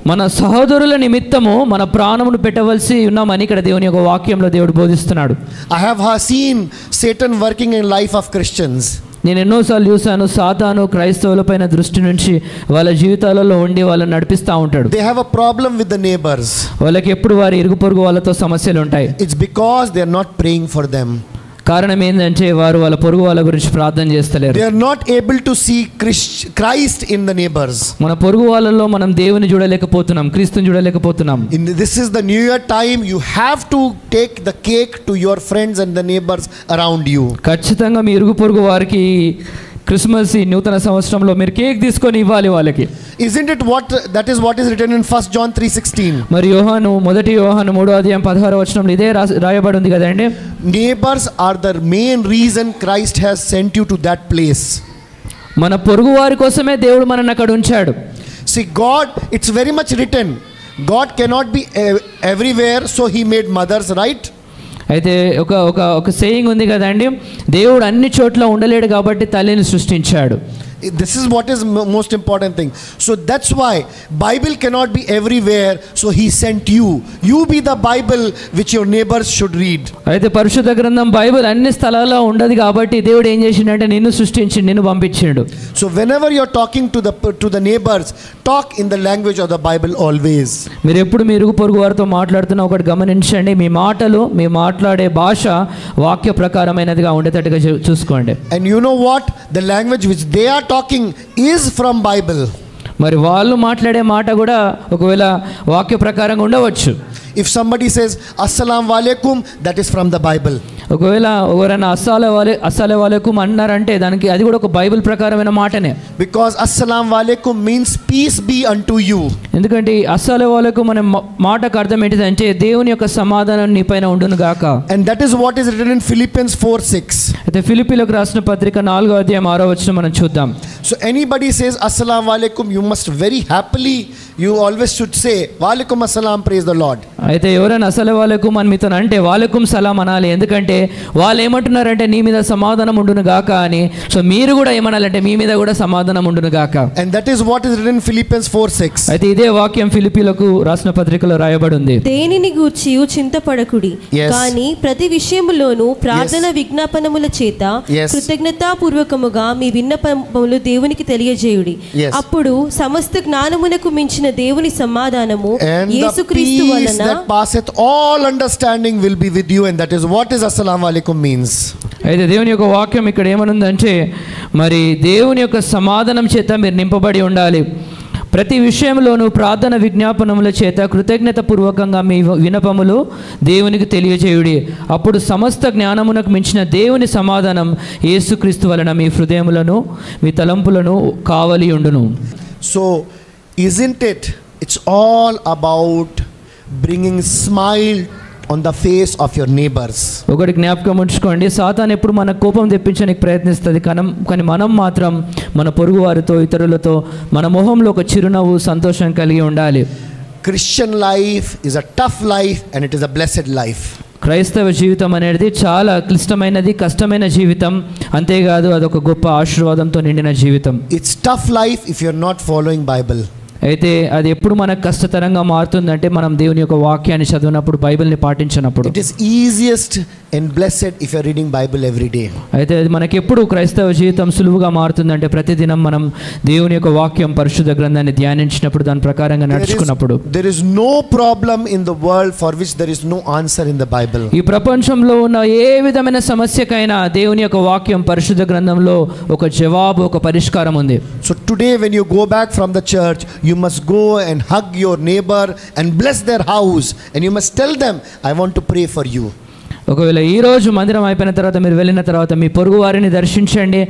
మన సహోదరుల నిమిత్తము మన ప్రాణమును పెట్టవలసి ఉన్నామని ఇక్కడ దేవుని యొక్క వాక్యంలో దేవుడు బోధిస్తున్నాడు. I have seen Satan working in life of Christians. నేను ఎన్నోసార్లు చూశాను, సాతాను క్రైస్తవుల పైన దృష్టి నుంచి వాళ్ళ జీవితాలలో ఉండి వాళ్ళని నడిపిస్తూ ఉంటాడు. They have a problem with the neighbors. వాళ్ళకి ఎప్పుడు వారి ఇరుగు పొరుగు వాళ్ళతో సమస్యలు ఉంటాయి. It's because they are not praying for them. కారణం ఏంటంటే వారు వాళ్ళ పొరుగు వాళ్ళ గురించి ప్రార్థన చేస్తలేరు. They are not able to see Christ in the neighbors. మన పొరుగు వాళ్ళలో మనం దేవుని చూడలేకపోతున్నాం, క్రీస్తుని చూడలేకపోతున్నాం. This is the new year time. You have to take the cake to your friends and the neighbors around you. ఖచ్చితంగా మీ ఇరుగు పొరుగు వారికి క్రిస్మస్ ఈ నూతన సంవత్సరంలో మీరు కేక్ తీసుకొని ఇవ్వాలి వాళ్ళకి. Isn't it that is what is written in 1 John 3:16? మరి మొదటి యోహాను 3:16 ఇదే రాయబడి ఉంది కదండి. Neighbors are the main reason Christ has sent you to that place. మన పొరుగు వారి కోసమే దేవుడు మనల్ని అక్కడ ఉంచాడు. See, God, it's very much written. God cannot be everywhere, so he made mothers, right? అయితే ఒక సేయింగ్ ఉంది కదండి, దేవుడు అన్ని చోట్ల ఉండలేడు కాబట్టి తల్లిని సృష్టించాడు. This is what is most important thing. So that's why Bible cannot be everywhere, so he sent you. You be the Bible which your neighbors should read. అయితే పరిశుద్ధ గ్రంథం బైబిల్ అన్ని స్థలాల్లో ఉండదు కాబట్టి దేవుడు ఏం చేసిండంటే నిన్ను సృష్టించి నిన్ను పంపించాడు. So whenever you're talking to the neighbors, talk in the language of the Bible always. మీరు ఎప్పుడు మీ ఇరుగు పొరుగు వారితో మాట్లాడుతున్నా ఒకటి గమనించండి, మీ మాటలు మీ మాట్లాడే భాష వాక్య ప్రకారమైనదిగా ఉండేటట్టుగా చూసుకోండి. And you know what? The language which they are talking is from Bible. మరి వాళ్ళు మాట్లాడే మాట కూడా ఒకవేళ వాక్య ప్రకారంగా ఉండవచ్చు. If somebody says assalamu alaikum, that is from the Bible. ఒకవేళ ఎవరైనా అస్సలే వాలేకుం అన్నారంటే దానికి అది కూడా ఒక బైబిల్ ప్రకారమైన మాటనే. Because assalamu alaikum means peace be unto you. ఎందుకంటే అస్సలే వాలేకుం అనే మాటకు అర్థం ఏంటిదంటే దేవుని యొక్క సమాధానం నీ పైన ఉండును గాక. And that is what is written in Philippians 4:6. అయితే ఫిలిప్పీలకు రాసిన పత్రిక 4:6 మనం చూద్దాం. So anybody says assalamu alaikum, you must very happily you always should say, Walaikum Assalam, praise the Lord. అయితే ఎవరైనా అసలు వాళ్ళకు మన మీతో అంటే వాళ్ళకుం సలాం అనాలి. ఎందుకంటే వాళ్ళు ఏమంటున్నారంటే నీ మీద సమాధానం ఉండును గాక అని. సో మీరు కూడా ఏమనాలంటే మీ మీద కూడా సమాధానం ఉండును గాక. And that is what is written in Philippians 4:6. అయితే ఇదే వాక్యం ఫిలిప్పీలకు రాసిన పత్రికలో రాయబడి ఉంది. దేనిని గూర్చి చింతపడకుడి, కానీ ప్రతి విషయములోనూ ప్రార్థన విజ్ఞాపనముల చేత కృతజ్ఞతాపూర్వకముగా మీ విన్నపములు దేవునికి తెలియజేయుడి. అప్పుడు సమస్త జ్ఞానమునకు మించిన దేవుని సమాధానము యేసుక్రీస్తు వలన that passeth all understanding will be with you, and that is what is assalamu alaikum means. అయితే దేవుని యొక్క వాక్యం ఇక్కడ ఏమనుందంటే మరి దేవుని యొక్క సమాధానం చేత మీరు నింపబడి ఉండాలి. ప్రతి విషయంలోనూ ప్రార్థన విజ్ఞాపనముల చేత కృతజ్ఞత పూర్వకంగా మీ వినపములు దేవునికి తెలియజేయుడి. అప్పుడు సమస్త జ్ఞానమునకు మించిన దేవుని సమాధానం యేసుక్రీస్తు వలన మీ హృదయములను మీ తలంపులను కావలి ఉండును. So isn't it, it's all about bringing smile on the face of your neighbors. ఒకటి జ్ఞాపకం ఉంచుకోండి, సాతాను ఎప్పుడు మన కోపం తెప్పించడానికి ప్రయత్నిస్తుంది, కానీ మనం మాత్రం మన పొరుగు వారితో ఇతరులతో మన మొహంలో ఒక చిరునవ్వు సంతోషం కలిగి ఉండాలి. Christian life is a tough life and it is a blessed life. క్రైస్తవ జీవితం అనేది చాలా క్లిష్టమైనది, కష్టమైన జీవితం. అంతేకాదు అదొక గొప్ప ఆశీర్వాదంతో నిండిన జీవితం. It's tough life if you're not following Bible. అయితే అది ఎప్పుడు మనకు కష్టతరంగా మారుతుందంటే మనం దేవుని యొక్క వాక్యాన్ని చదివినప్పుడు, బైబిల్ని పాటించినప్పుడు. It is easiest and blessed if you are reading Bible every day. అయితే అది మనకి ఎప్పుడు క్రైస్తవ జీవితం సులువుగా మారుతుందంటే ప్రతిదినం మనం దేవుని యొక్క వాక్యం పరిశుద్ధ గ్రంథాన్ని ధ్యానించినప్పుడు, దాని ప్రకారంగా నడుచుకున్నప్పుడు. There is no problem in the world for which there is no answer in the Bible. ఈ ప్రపంచంలో ఉన్న ఏ విధమైన సమస్యకైనా దేవుని యొక్క వాక్యం పరిశుద్ధ గ్రంథంలో ఒక జవాబు, ఒక పరిష్కారం ఉంది. So today when you go back from the church, you must go and hug your neighbor and bless their house, and you must tell them, I want to pray for you. ఒకవేళ ఈరోజు మందిరం అయిపోయిన తర్వాత మీరు వెళ్ళిన తర్వాత మీ పొరుగు వారిని దర్శించండి,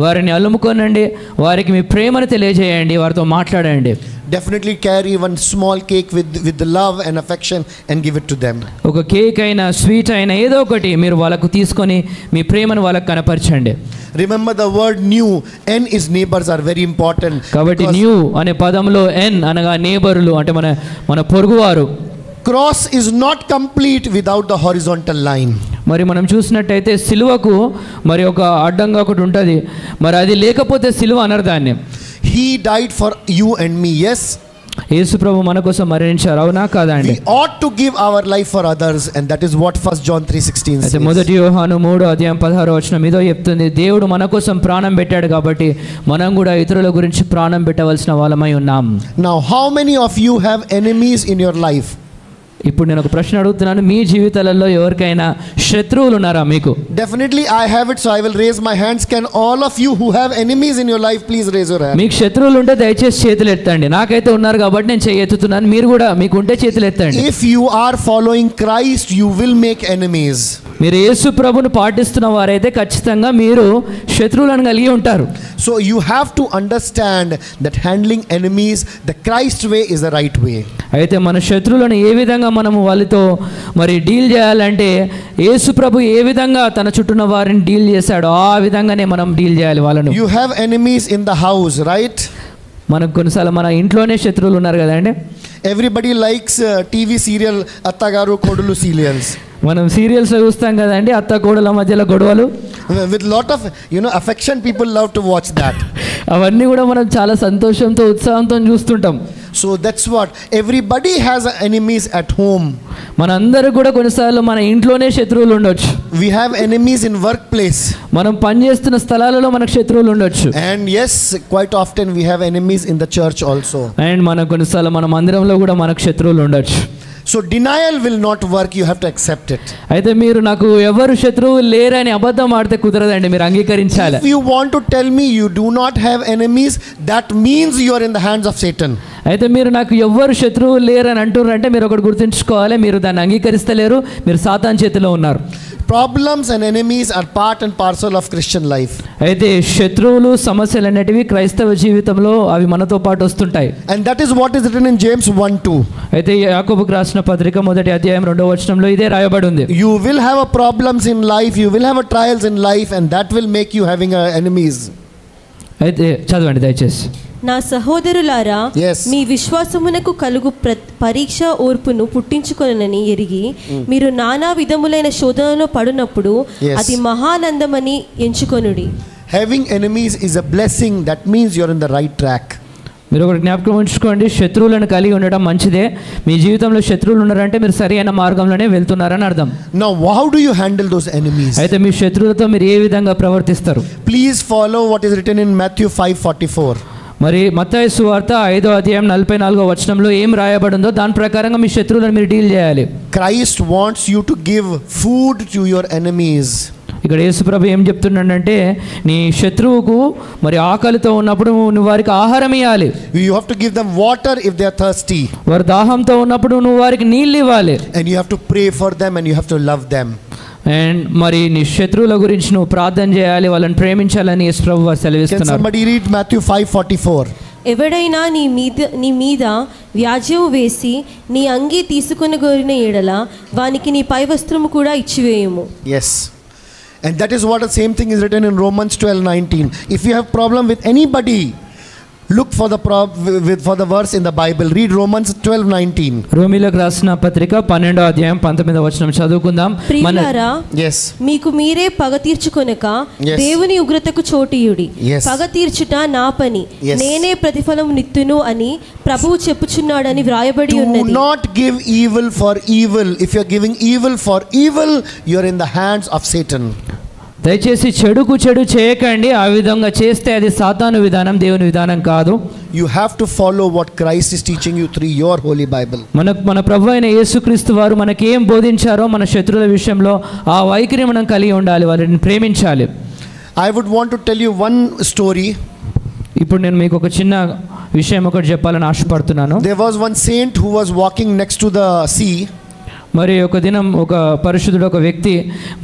వారిని అలుముకోనండి, వారికి మీ ప్రేమను తెలియజేయండి, వారితో మాట్లాడండి. Definitely carry one small cake with the love and affection and give it to them. ఒక కేక్ అయినా స్వీట్ అయినా ఏదో ఒకటి మీరు వాళ్ళకు తీసుకొని మీ ప్రేమను వాళ్ళకు కనపరచండి. Remember the word new, n is neighbors are very important. కాబట్టి న్యూ అనే పదంలో ఎన్ అనగా నేబరులు అంటే మన పొరుగువారు. Cross is not complete without the horizontal line. మరి మనం చూసినట్టయితే సిలువకు మరి ఒక అడ్డంగా ఒకటి ఉంటుంది, మరి అది లేకపోతే సిలువ అనర్థాన్ని. He died for you and me, yes. యేసు ప్రభు మన కోసం మరణించారు, అవునా కాదా అండి? We ought to give our life for others, and that is what 1 John 3:16 says. అయితే మొదటి యోహాను 3:16 ఇదో చెప్తుంది, దేవుడు మన కోసం ప్రాణం పెట్టాడు కాబట్టి మనం కూడా ఇతరుల గురించి ప్రాణం పెట్టవలసిన వాళ్ళమై ఉన్నాం. Now how many of you have enemies in your life? ఇప్పుడు నేను ఒక ప్రశ్న అడుగుతున్నాను, మీ జీవితాలలో ఎవరికైనా శత్రువులు ఉన్నారా మీకు? Definitely I have it, so I will raise my hands. Can all of you who have enemies in your life please raise your hand? మీకు శత్రువులు ఉంటే దయచేసి చేతులు ఎత్తండి. నాకైతే ఉన్నారు కాబట్టి నేను చేయి ఎత్తుతున్నాను, మీరు కూడా మీకు ఉంటే చేతులు ఎత్తండి. If you are following Christ, you will make enemies. మీరు యేసు ప్రభువును పాటిస్తున్న వారైతే ఖచ్చితంగా మీరు శత్రువులను కలిగి ఉంటారు. So you have to understand that handling enemies the Christ way is the right way. అయితే మన శత్రువులను ఏ విధంగా మనము వాళ్ళతో మరి డీల్ చేయాలంటే యేసు ప్రభు ఏ విధంగా తన చుట్టూన్న వారిని డీల్ చేశాడో ఆ విధంగానే మనం డీల్ చేయాలి వాళ్ళను. You have enemies in the house, right? మనకు కొన్నిసార్లు మన ఇంట్లోనే శత్రువులు ఉన్నారు కదండి. Everybody likes TV serial Attagaru Kodulu serials. మనం సీరియల్స్ చూస్తాం కదండి, అత్త కోడల మధ్యలో గొడవలు. With lot of affection, people love to watch that. అవన్నీ కూడా మనం చాలా సంతోషంతో ఉత్సాహంతో చూస్తుంటాం. So that's what everybody has enemies at home. మనందరూ కూడా కొన్నిసార్లు మన ఇంట్లోనే శత్రువులు ఉండొచ్చు. We have enemies in workplace. మనం పనిచేస్తున్న స్థలాలలో మనకు శత్రువులు ఉండొచ్చు. And yes, quite often we have enemies in the church also. And మన కొన్నిసార్లు మన మందిరంలో కూడా మనకు శత్రువులు ఉండొచ్చు. So denial will not work, you have to accept it. అయితే మీరు నాకు ఎవరు శత్రువులు లేరని అబద్ధం ఆడితే కుదరదండి, మీరు అంగీకరించాలి. If you want to tell me you do not have enemies, that means you are in the hands of Satan. అయితే మీరు నాకు ఎవ్వరు శత్రువులు లేరని అంటున్నారంటే మీరు ఒకటి గుర్తుంచుకోవాలి, మీరు దాన్ని అంగీకరిస్తలేరు, మీరు సాతాను చేతిలో ఉన్నారు. Problems and enemies are part and parcel of Christian life. అయితే శత్రువులు సమస్యలు అనేటివి క్రైస్తవ జీవితంలో అవి మనతో పాటు వస్తుంటాయి. And that is what is written in James 1:2. అయితే యాకోబుకు రాసిన పత్రిక 1:2 ఇదే రాయబడి ఉంది. You will have problems in life, you will have trials in life, and that will make you having enemies. అయితే చదవండి దయచేసి. నా సహోదరులారా, Yes. మీ విశ్వాసమునకు కలుగు పరీక్ష ఓర్పును పుట్టించుకొనని ఎరిగి మీరు నానా విధములైన శోధనలో పడినప్పుడు Yes. అది మహానందమని ఎంచుకొనుడి. Having enemies is a blessing. That means you're in the right track. మీరు ఒకటి జ్ఞాపకం ఉంచుకోండి, శత్రువులను కలిగి ఉండడం మంచిదే. మీ జీవితంలో శత్రువులు ఉన్నారంటే మీరు సరైన మార్గంలోనే వెళ్తున్నారని అర్థం. Now, how do you handle those enemies? అయితే మీ శత్రువులతో మీరు ఏ విధంగా ప్రవర్తిస్తారు? Please follow what is written in Matthew 5:44. మరి మత్తయి సువార్త 5వ అధ్యాయం 44వ వచనంలో ఏం రాయబడిందో దాని ప్రకారంగా మీ శత్రువులను మీరు డీల్ చేయాలి. Christ wants you to give food to your enemies. ఇక్కడ యేసుప్రభు ఏం చెప్తున్నాడంటే నీ శత్రువుకు మరి ఆకలితో ఉన్నప్పుడు నువ్వు వారికి ఆహారం ఇవ్వాలి. You have to give them water if they are thirsty. వారు దాహంతో ఉన్నప్పుడు నువ్వు వారికి నీళ్ళు ఇవ్వాలి. And you have to pray for them and you have to love them. And మరి నీ శత్రువుల గురించి నువ్వు ప్రార్థన చేయాలి, వాళ్ళని ప్రేమించాలని యేసుప్రభు వారు Can సెలవిస్తున్నారు. somebody read Matthew 5:44? ఎవడైనా నీ మీద వ్యాజ్యం వేసి నీ అంగీ తీసుకుని గోరిన ఎడల వానికి నీ పై వస్త్రము కూడా ఇచ్చివేయము. Yes. And that is what the same thing is written in Romans 12:19. If you have problem with anybody, look for the verse in the Bible. Read Romans 12:19. రోమీలకు రాసిన పత్రిక 12వ అధ్యాయం 19వ వచనం చదువుకుందాం. ప్రియులారా, Yes. మీకు మీరే పగ తీర్చుకొనక Yes. దేవుని ఉగ్రతకు చోటియుడి. Yes. పగ తీర్చుట నా పని, Yes. నేనే ప్రతిఫలం నిత్తును అని ప్రభువు చెప్పుచున్నాడని వ్రాయబడి Do ఉన్నది. not give evil for evil. If you are giving evil for evil, you are in the hands of Satan. దయచేసి చెడుకు చెడు చేయకండి. ఆ విధంగా చేస్తే అది సాతాను విధానం, దేవుని విధానం కాదు. You have to follow what Christ is teaching you through your holy Bible. మన ప్రభు అయిన యేసుక్రీస్తు వారు మనకి ఏం బోధించారో మన శత్రువుల విషయంలో ఆ వైఖరి మనం కలిగి ఉండాలి, వాళ్ళని ప్రేమించాలి. I would want to tell you one story. ఇప్పుడు నేను మీకు ఒక చిన్న విషయం ఒకటి చెప్పాలని ఆశపడుతున్నాను. There was one saint who was walking next to the sea. మరి ఒక దినం ఒక పరిశుద్ధుడు ఒక వ్యక్తి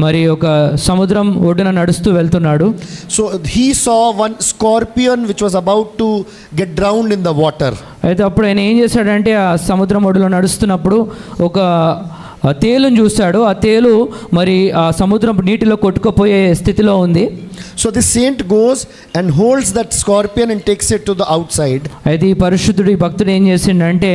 మరి ఒక సముద్రం ఒడ్డున నడుస్తూ వెళ్తున్నాడు. So he saw one scorpion which was about to get drowned in the water. అయితే అప్పుడు ఆయన ఏం చేశాడంటే ఆ సముద్రం ఒడ్డులో నడుస్తున్నప్పుడు ఒక తేలును చూశాడు. ఆ తేలు మరి ఆ సముద్రం నీటిలో కొట్టుకుపోయే స్థితిలో ఉంది. So the saint goes and holds that scorpion and takes it to the outside. అయితే ఈ పరిశుద్ధుడు ఈ భక్తుడు ఏం చేసిండంటే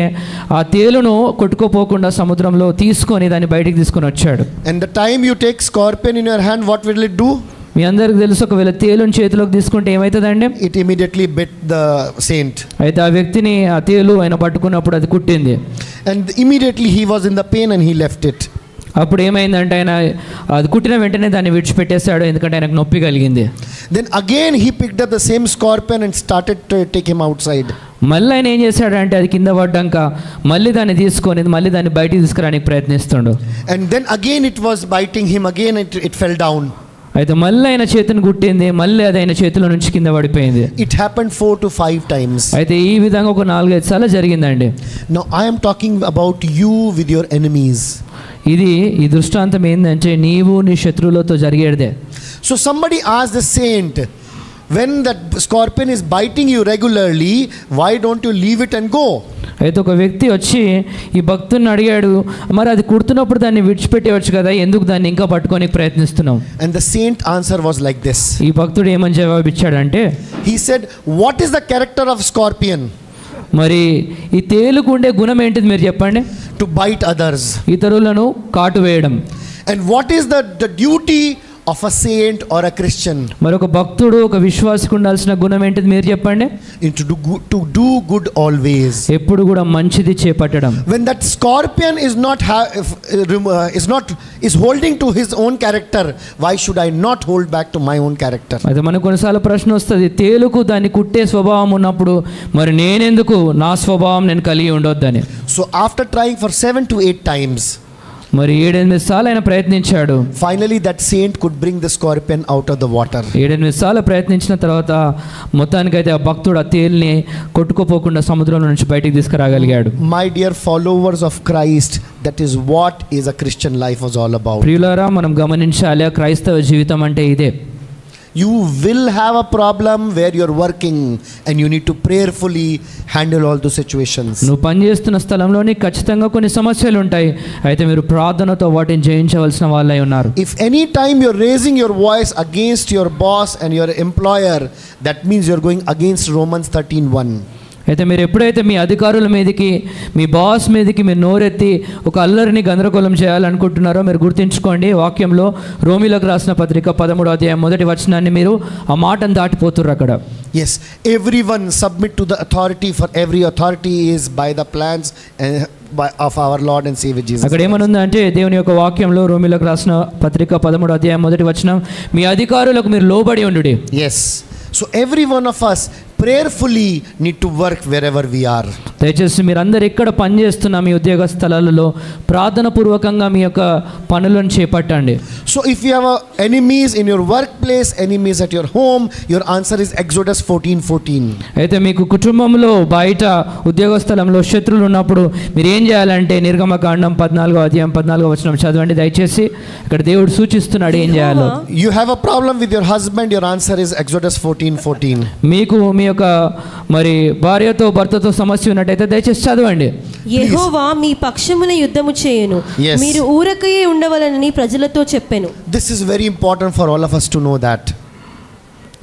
ఆ తేలును కొట్టుకోపోకుండా సముద్రంలో తీసుకొని దాన్ని బయటికి తీసుకొని వచ్చాడు. And the time you take scorpion in your hand, what will it do? మీ అందరికి తెలుసు, ఒకవేళ తేలుని చేతిలోకి తీసుకుంటే ఏమవుతుందండి? It immediately bit the saint. అయితే ఆ వ్యక్తిని ఆ తేలు ఆయన పట్టుకున్నప్పుడు అది కుట్టింది. And immediately he was in the pain and he left it. అప్పుడు ఏమైందంటే ఆయన అది కుట్టిన వెంటనే దాన్ని విడిచిపెట్టేశాడు, ఎందుకంటే ఆయనకు నొప్పి కలిగింది. Then again he picked up the same scorpion and started to take him outside. మళ్ళీ ఆయన ఏం చేశాడంటే అది కింద పడ్డాక మళ్ళీ దాన్ని తీసుకొని మళ్ళీ దాన్ని బయటికి తీసుకురానికి ప్రయత్నిస్తుండు. And then again it was biting him, again it fell down. అయితే మళ్ళీ ఆయన చేతిని కుట్టింది, మళ్ళీ అది ఆయన చేతిలో నుంచి కింద పడిపోయింది. It happened 4 to 5 times. అయితే ఈ విధంగా ఒక 4-5 సార్లు జరిగిందండి. Now I am talking about you with your enemies. ఈ దృష్టాంతం ఏంటంటే నీవు నీ శత్రువులతో జరిగేదే. So somebody asked the saint, when that scorpion is biting you regularly, why don't you leave it and go? అయితే ఒక వ్యక్తి వచ్చి ఈ భక్తుని అడిగాడు, మరి అది కుడుతున్నప్పుడు దాన్ని విడిచిపెట్టవచ్చు కదా, ఎందుకు దాన్ని ఇంకా పట్టుకోనికి ప్రయత్నిస్తున్నావు? And the saint answer was like this. ఈ భక్తుడు ఏమని జవాబు ఇచ్చాడంటే, He said, what is the character of scorpion? మరి ఈ తేలుకు ఉండే గుణం ఏంటిది మీరు చెప్పండి? To bite others. ఇతరులను కాటు వేయడం. And what is the duty of a saint or a Christian? మరి ఒక భక్తుడు ఒక విశ్వాసికి ఉండాల్సిన గుణం ఏంటిది మీరు చెప్పండి? To do good always. ఎప్పుడు కూడా మంచిది చేపట్టడం. When that scorpion is holding to his own character, why should I not hold back to my own character? అయితే మనకు కొన్నిసార్లు ప్రశ్న వస్తుంది, తేలుకు దాన్ని కుట్టే స్వభావం ఉన్నప్పుడు మరి నేనెందుకు నా స్వభావం నేను కలిగి ఉండొద్దని. So after trying for 7 to 8 times, మరి 7-8 సార్లు ఆయన ప్రయత్నించాడు. finally that saint could bring the scorpion out of the water. 7-8 సార్లు ప్రయత్నించిన తర్వాత మొత్తానికైతే ఆ భక్తుడు ఆ తేలిని కొట్టుకోపోకుండా సముద్రంలో నుంచి బయటికి తీసుకురాగలిగాడు. My dear followers of Christ, that is what is a Christian life was all about. ప్రియులారా, మనం గమనించాలి క్రైస్తవ జీవితం అంటే ఇదే. you will have a problem where you're working and you need to prayerfully handle all those situations. నువ్వు పనిచేస్తున్న స్థలంలో నీకు ఖచ్చితంగా కొన్ని సమస్యలు ఉంటాయి, అయితే మీరు ప్రార్థనతో వాటిని జయించవలసిన వాళ్ళై ఉన్నారు. If any time you're raising your voice against your boss and your employer, that means you're going against Romans 13:1. అయితే మీరు ఎప్పుడైతే మీ అధికారుల మీదకి, మీ బాస్ మీదకి మీరు నోరెత్తి ఒక అల్లరిని గందరగోళం చేయాలనుకుంటున్నారో మీరు గుర్తుంచుకోండి, వాక్యంలో రోమీలకు రాసిన పత్రిక 13వ అధ్యాయం 1వ వచనాన్ని మీరు ఆ మాటను దాటిపోతుర్రు అక్కడ. Yes, everyone submit to the authority, for every authority is by the plans of our Lord and Savior Jesus. అక్కడ ఏమనుందంటే దేవుని యొక్క వాక్యంలో రోమీలకు రాసిన పత్రిక 13వ అధ్యాయం 1వ వచనం, మీ అధికారులకు మీరు లోబడి ఉండుడి. Yes, so every one of us prayerfully need to work wherever we are. దయచేసి మీరందరూ ఎక్కడ పనిచేస్తున్నా మీ ఉద్యోగ స్థలాలలో ప్రార్థన పూర్వకంగా మీ యొక్క పనులను చేపట్టండి. So if you have enemies in your workplace, enemies at your home, your answer is Exodus 14:14. అయితే మీకు కుటుంబంలో బయట ఉద్యోగ స్థలంలో శత్రువులు ఉన్నప్పుడు మీరు ఏం చేయాలంటే నిర్గమకాండం 14వ అధ్యాయం 14వ వచనం చదవండి దయచేసి. ఇక్కడ దేవుడు సూచిస్తున్నాడు ఏం చేయాలో. You have a problem with your husband, your answer is Exodus 14:14. మీకు మీ యొక్క మరి భార్యతో భర్తతో సమస్య ఉన్నట్టయితే దయచేసి చదవండి. యెహోవా మీ పక్షమున యుద్ధము చేయును, మీరు ఊరకయే ఉండవలనని ప్రజలతో చెప్పెను. This is very important for all of us to know that.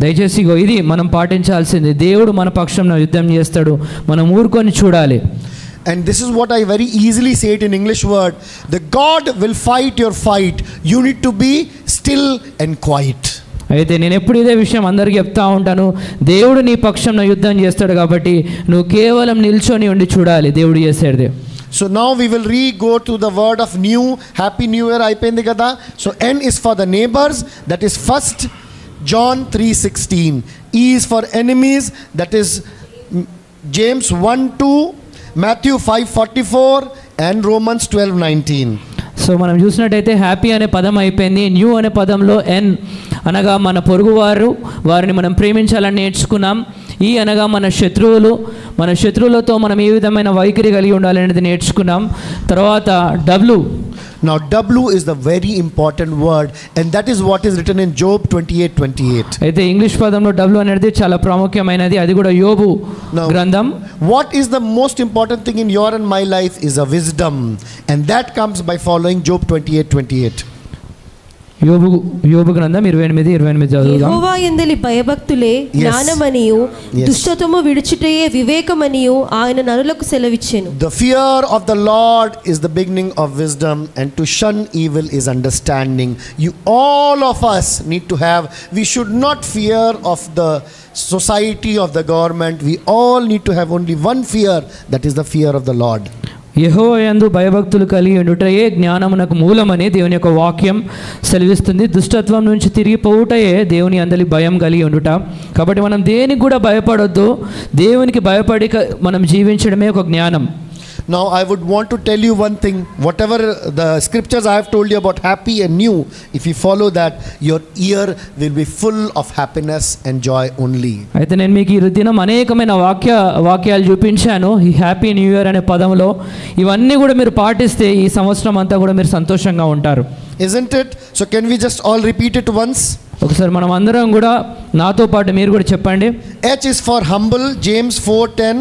దయచేసి ఇది మనం పాటించాల్సింది. దేవుడు మన పక్షంలో యుద్ధం చేస్తాడు, మనం ఊరుకొని చూడాలి. And this is what I very easily say it in English word, the God will fight your fight, you need to be still and quiet. అయితే నేను ఎప్పుడు ఇదే విషయం అందరికీ చెప్తా ఉంటాను, దేవుడు నీ పక్షంలో యుద్ధం చేస్తాడు కాబట్టి నువ్వు కేవలం నిల్చొని ఉండి చూడాలి దేవుడు చేసేది. So now we will go to the word of new. Happy New Year అయిపోయింది కదా. So N is for the neighbors, that is 1 John 3:16. E is for enemies, that is James 1:2, Matthew 5:44 and Romans 12:19. So మనం చూసినట్టయితే happy అనే పదం అయిపోయింది. New అనే పదంలో ఎన్ అనగా మన పొరుగువారు, వారిని మనం ప్రేమించాలని నేర్చుకున్నాం. ఈ అనగా మన శత్రువులు, మన శత్రువులతో మనం ఏ విధమైన వైఖరి కలిగి ఉండాలనేది నేర్చుకున్నాం. తర్వాత W. Now W is the very important word, and that is what is written in Job 28:28. అయితే ఇంగ్లీష్ పదంలో డబ్ల్యూ అనేది చాలా ప్రాముఖ్యమైనది, అది కూడా యోబు గ్రంథం. What is the most important thing in your and my life is a wisdom, and that comes by following Job 28:28. యోబు గ్రంథం 28:28 చదువుదాం. యెహోవా యందలి భయభక్తులే జ్ఞానమనియు దుష్టతము విడిచుటయే వివేకమనియు ఆయన నరులకు సెలవిచ్చెను. The fear of the Lord is the beginning of wisdom, and to shun evil is understanding. You all of us need to have, we should not fear of the society, of the government. We all need to have only one fear, that is the fear of the Lord. యెహోవా యందు భయభక్తులు కలిగి ఉండుటయే జ్ఞానమునకు మూలమని దేవుని యొక్క వాక్యం సెలవిస్తుంది. దుష్టత్వం నుంచి తిరిగిపోవుటయే దేవుని అందలి భయం కలిగి ఉండుట. కాబట్టి మనం దేనికి కూడా భయపడొద్దు, దేవునికి భయపడి మనం జీవించడమే ఒక జ్ఞానం. Now I would want to tell you one thing, whatever the scriptures I have told you about happy and new, if you follow that, your year will be full of happiness and joy only. అయితే నేను మీకు ఈ దినం అనేకమైన వాక్యాలు చూపించాను ఈ happy new year అనే పదంలో. ఇవన్నీ కూడా మీరు పాటిస్తే ఈ సంవత్సరం అంతా కూడా మీరు సంతోషంగా ఉంటారు. Isn't it? So can we just all repeat it once? ఒకసారి మనం అందరం కూడా నాతో పాటు మీరు కూడా చెప్పండి. H is for humble, James 4:10.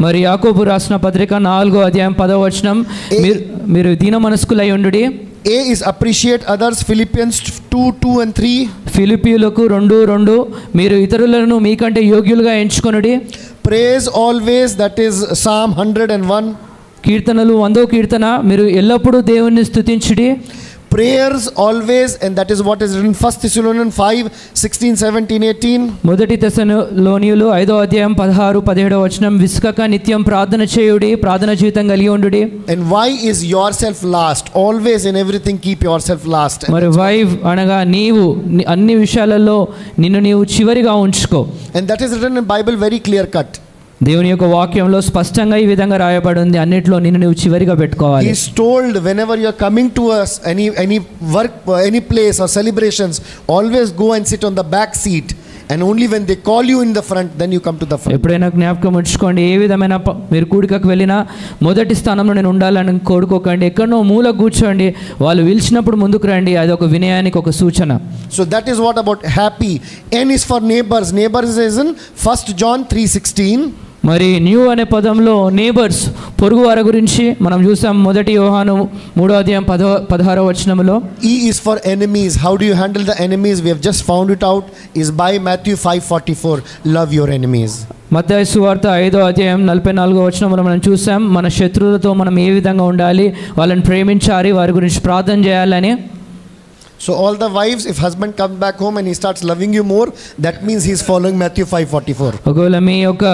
మరి యాకోబు రాసిన పత్రిక 4వ అధ్యాయం 10వ వచనం, మీరు దీన మనస్కులై ఉండుడి. A is appreciate others, Philippians 2:2 and 3. ఫిలిప్పీయులకు 2:2 మీరు ఇతరులను మీకంటే యోగ్యులుగా ఎంచుకొనుడి. Praise always, that is Psalm 101. కీర్తనలు 100వ కీర్తన, మీరు ఎల్లప్పుడూ దేవుణ్ణి స్తుతించుడి. Prayers always, and that is what is written 1 Thessalonians 5:16, 17, 18. మొదటి తెస్సలోనియులు 5వ అధ్యాయం 16, 17వ వచనం, విసుకక నిత్యం ప్రార్థన చేయుడి, ప్రార్థన జీవితం కలిగి ఉండుడి. And why is yourself last? Always in everything keep yourself last. మరి వైవ్ అనగా నీవు అన్ని విషయాలలో నిన్ను నీవు చివరిగా ఉంచుకో. And that is written in Bible very clear cut. దేవుని యొక్క వాక్యంలో స్పష్టంగా ఈ విధంగా రాయబడి ఉంది, అన్నిట్లో నిన్ను నువ్వు చివరిగా పెట్టుకోవాలి. He is told whenever you are coming to us, any work, any place or celebrations, always go and sit on the back seat and only when they call you in the front, then you come to the front. ఎప్పుడైనా జ్ఞాపకం ఉంచుకోండి, ఏ విధమైన మీరు కూడికకు వెళ్ళినా మొదటి స్థానంలో నేను ఉండాలని కోరుకోకండి. ఎక్కడో మూల కూర్చోండి, వాళ్ళు పిలిచినప్పుడు ముందుకు రండి. అది ఒక వినయానికి ఒక సూచన. So that is what about happy. N is for neighbors. Neighbors is in 1 John 3:16. మరి న్యూ అనే పదంలో నేబర్స్, పొరుగు వారి గురించి మనం చూసాం. మొదటి యోహాను 3:16 E is for enemies. How do you handle the enemies? We have just found it out. Is by Matthew 5:44. Love your enemies. మత్తయి సువార్త 5:44 మనం చూసాం. మన శత్రువులతో మనం ఏ విధంగా ఉండాలి, వాళ్ళని ప్రేమించాలి, వారి గురించి ప్రార్థన చేయాలని. So all the wives, if husband comes back home and he starts loving you more, that means he is following Matthew 5:44. ఒకవేళ మీ యొక్క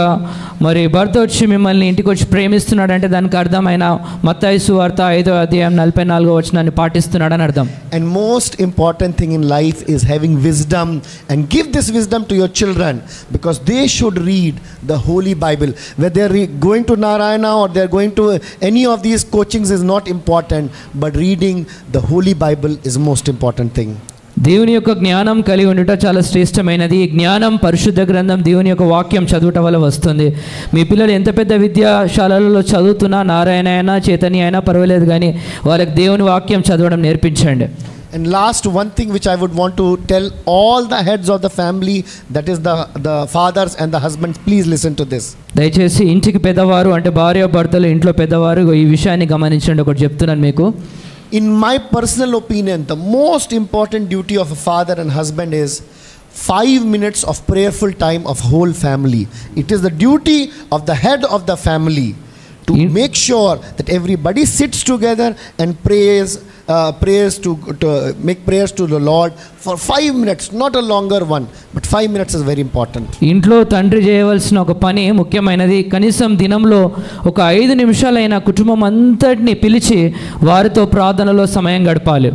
మరి భర్త వచ్చి మిమ్మల్ని ఇంటికి వచ్చి ప్రేమిస్తున్నాడు అంటే దానికి అర్థమైన మత్తయి సువార్త 5:44 పాటిస్తున్నాడని అర్థం. And most important thing in life is having wisdom, and give this wisdom to your children, because they should read the Holy Bible. Whether they are going to Narayana or they are going to any of these coachings is not important, but reading the Holy Bible is most important thing. దేవుని యొక్క జ్ఞానం కలిగి ఉండటం చాలా శ్రేష్టమైనది. ఈ జ్ఞానం పరిశుద్ధ గ్రంథం దేవుని యొక్క వాక్యం చదవటం వల్ల వస్తుంది. మీ పిల్లలు ఎంత పెద్ద విద్యాశాలలో చదువుతున్నా, నారాయణ అయినా చైతన్య అయినా పర్వాలేదు, కానీ వాళ్ళకి దేవుని వాక్యం చదవడం నేర్పించండి. And last one thing which I would want to tell all the heads of the family, that is the fathers and the husbands, please listen to this. దయచేసి ఇంటికి పెద్దవారు అంటే భార్య భర్తలు, ఇంట్లో పెద్దవారు ఈ విషయాన్ని గమనించండి. ఒకటి చెప్తున్నాను మీకు. In my personal opinion, the most important duty of a father and husband is 5 minutes of prayerful time of whole family. It is the duty of the head of the family to make sure that everybody sits together and prays to make prayers to the Lord for 5 minutes, not a longer one, but 5 minutes is very important. ఇంట్లో తండ్రి చేయవలసిన ఒక పని ముఖ్యమైనది. కనీసం దినంలో ఒక 5 నిమిషాలైనా కుటుంబం అంతటిని పిలిచి వారితో ప్రార్థనలో సమయం గడపాలి.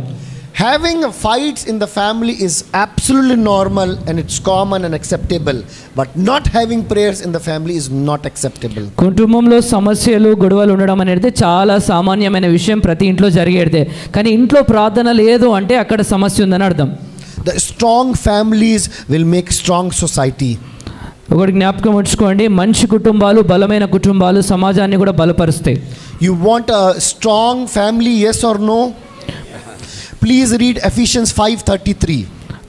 Having fights in the family is absolutely normal and it's common and acceptable, but not having prayers in the family is not acceptable. కుటుంబంలో సమస్యలు గొడవలు ఉండడం అనేది చాలా సామాన్యమైన విషయం, ప్రతి ఇంట్లో జరిగేదే. కానీ ఇంట్లో ప్రార్థన లేదు అంటే అక్కడ సమస్య ఉందని అర్థం. The strong families will make strong society. ఒకటి జ్ఞాపకం ఉంచుకోండి, మంచి కుటుంబాలు, బలమైన కుటుంబాలు సమాజాన్ని కూడా బలపరుస్తాయి. You want a strong family, yes or no? Please read Ephesians 5:33.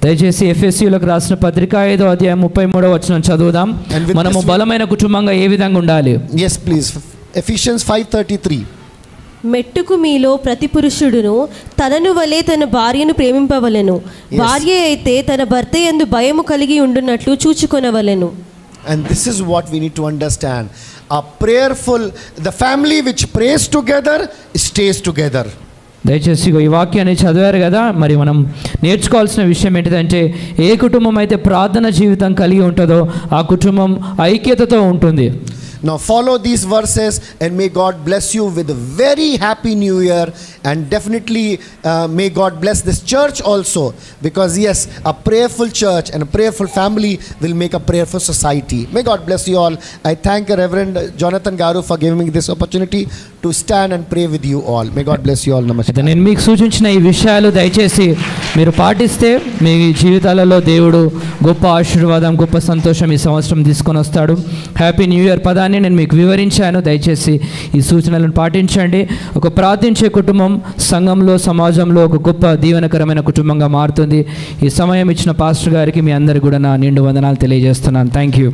దయచేసి ఎఫెసీయులకు రాసిన పత్రిక 5:33 చదువుదాం. మనము బలమైన కుటుంబంగా ఏ విధంగా ఉండాలి? Yes, please. Ephesians 5:33. మెట్టుకు మీలో ప్రతి పురుషుడును తనను వలె తన భార్యను ప్రేమింపవలెను. భార్య అయితే తన భర్త యందు భయము కలిగి ఉండునట్లు చూచుకొనవలెను. And this is what we need to understand. The family which prays together stays together. దయచేసి ఈ వాక్యాన్ని చదివారు కదా, మరి మనం నేర్చుకోవాల్సిన విషయం ఏంటిదంటే, ఏ కుటుంబం అయితే ప్రార్థన జీవితం కలిగి ఉంటుందో ఆ కుటుంబం ఐక్యతతో ఉంటుంది. Now follow these verses and may God bless you with a very happy new year, and definitely may God bless this church also, because yes, a prayerful church and a prayerful family will make a prayerful society. May God bless you all. I thank Reverend Jonathan Garu for giving me this opportunity to stand and pray with you all. May God bless you all. Namaskar. నేను మీకు సూచించిన ఈ విషయాలు దయచేసి మీరు పాటిస్తే మీ జీవితాలలో దేవుడు గొప్ప ఆశీర్వాదం, గొప్ప సంతోషం ఈ సంవత్సరం తీసుకొని వస్తాడు. హ్యాపీ న్యూ ఇయర్ పదాన్ని నేను మీకు వివరించాను. దయచేసి ఈ సూచనలను పాటించండి. ఒక ప్రార్థించే కుటుంబం సంఘంలో, సమాజంలో ఒక గొప్ప దీవెనకరమైన కుటుంబంగా మారుతుంది. ఈ సమయం ఇచ్చిన పాస్టర్ గారికి మీ అందరికీ కూడా నా నిండు వందనాలు తెలియజేస్తున్నాను. Thank you.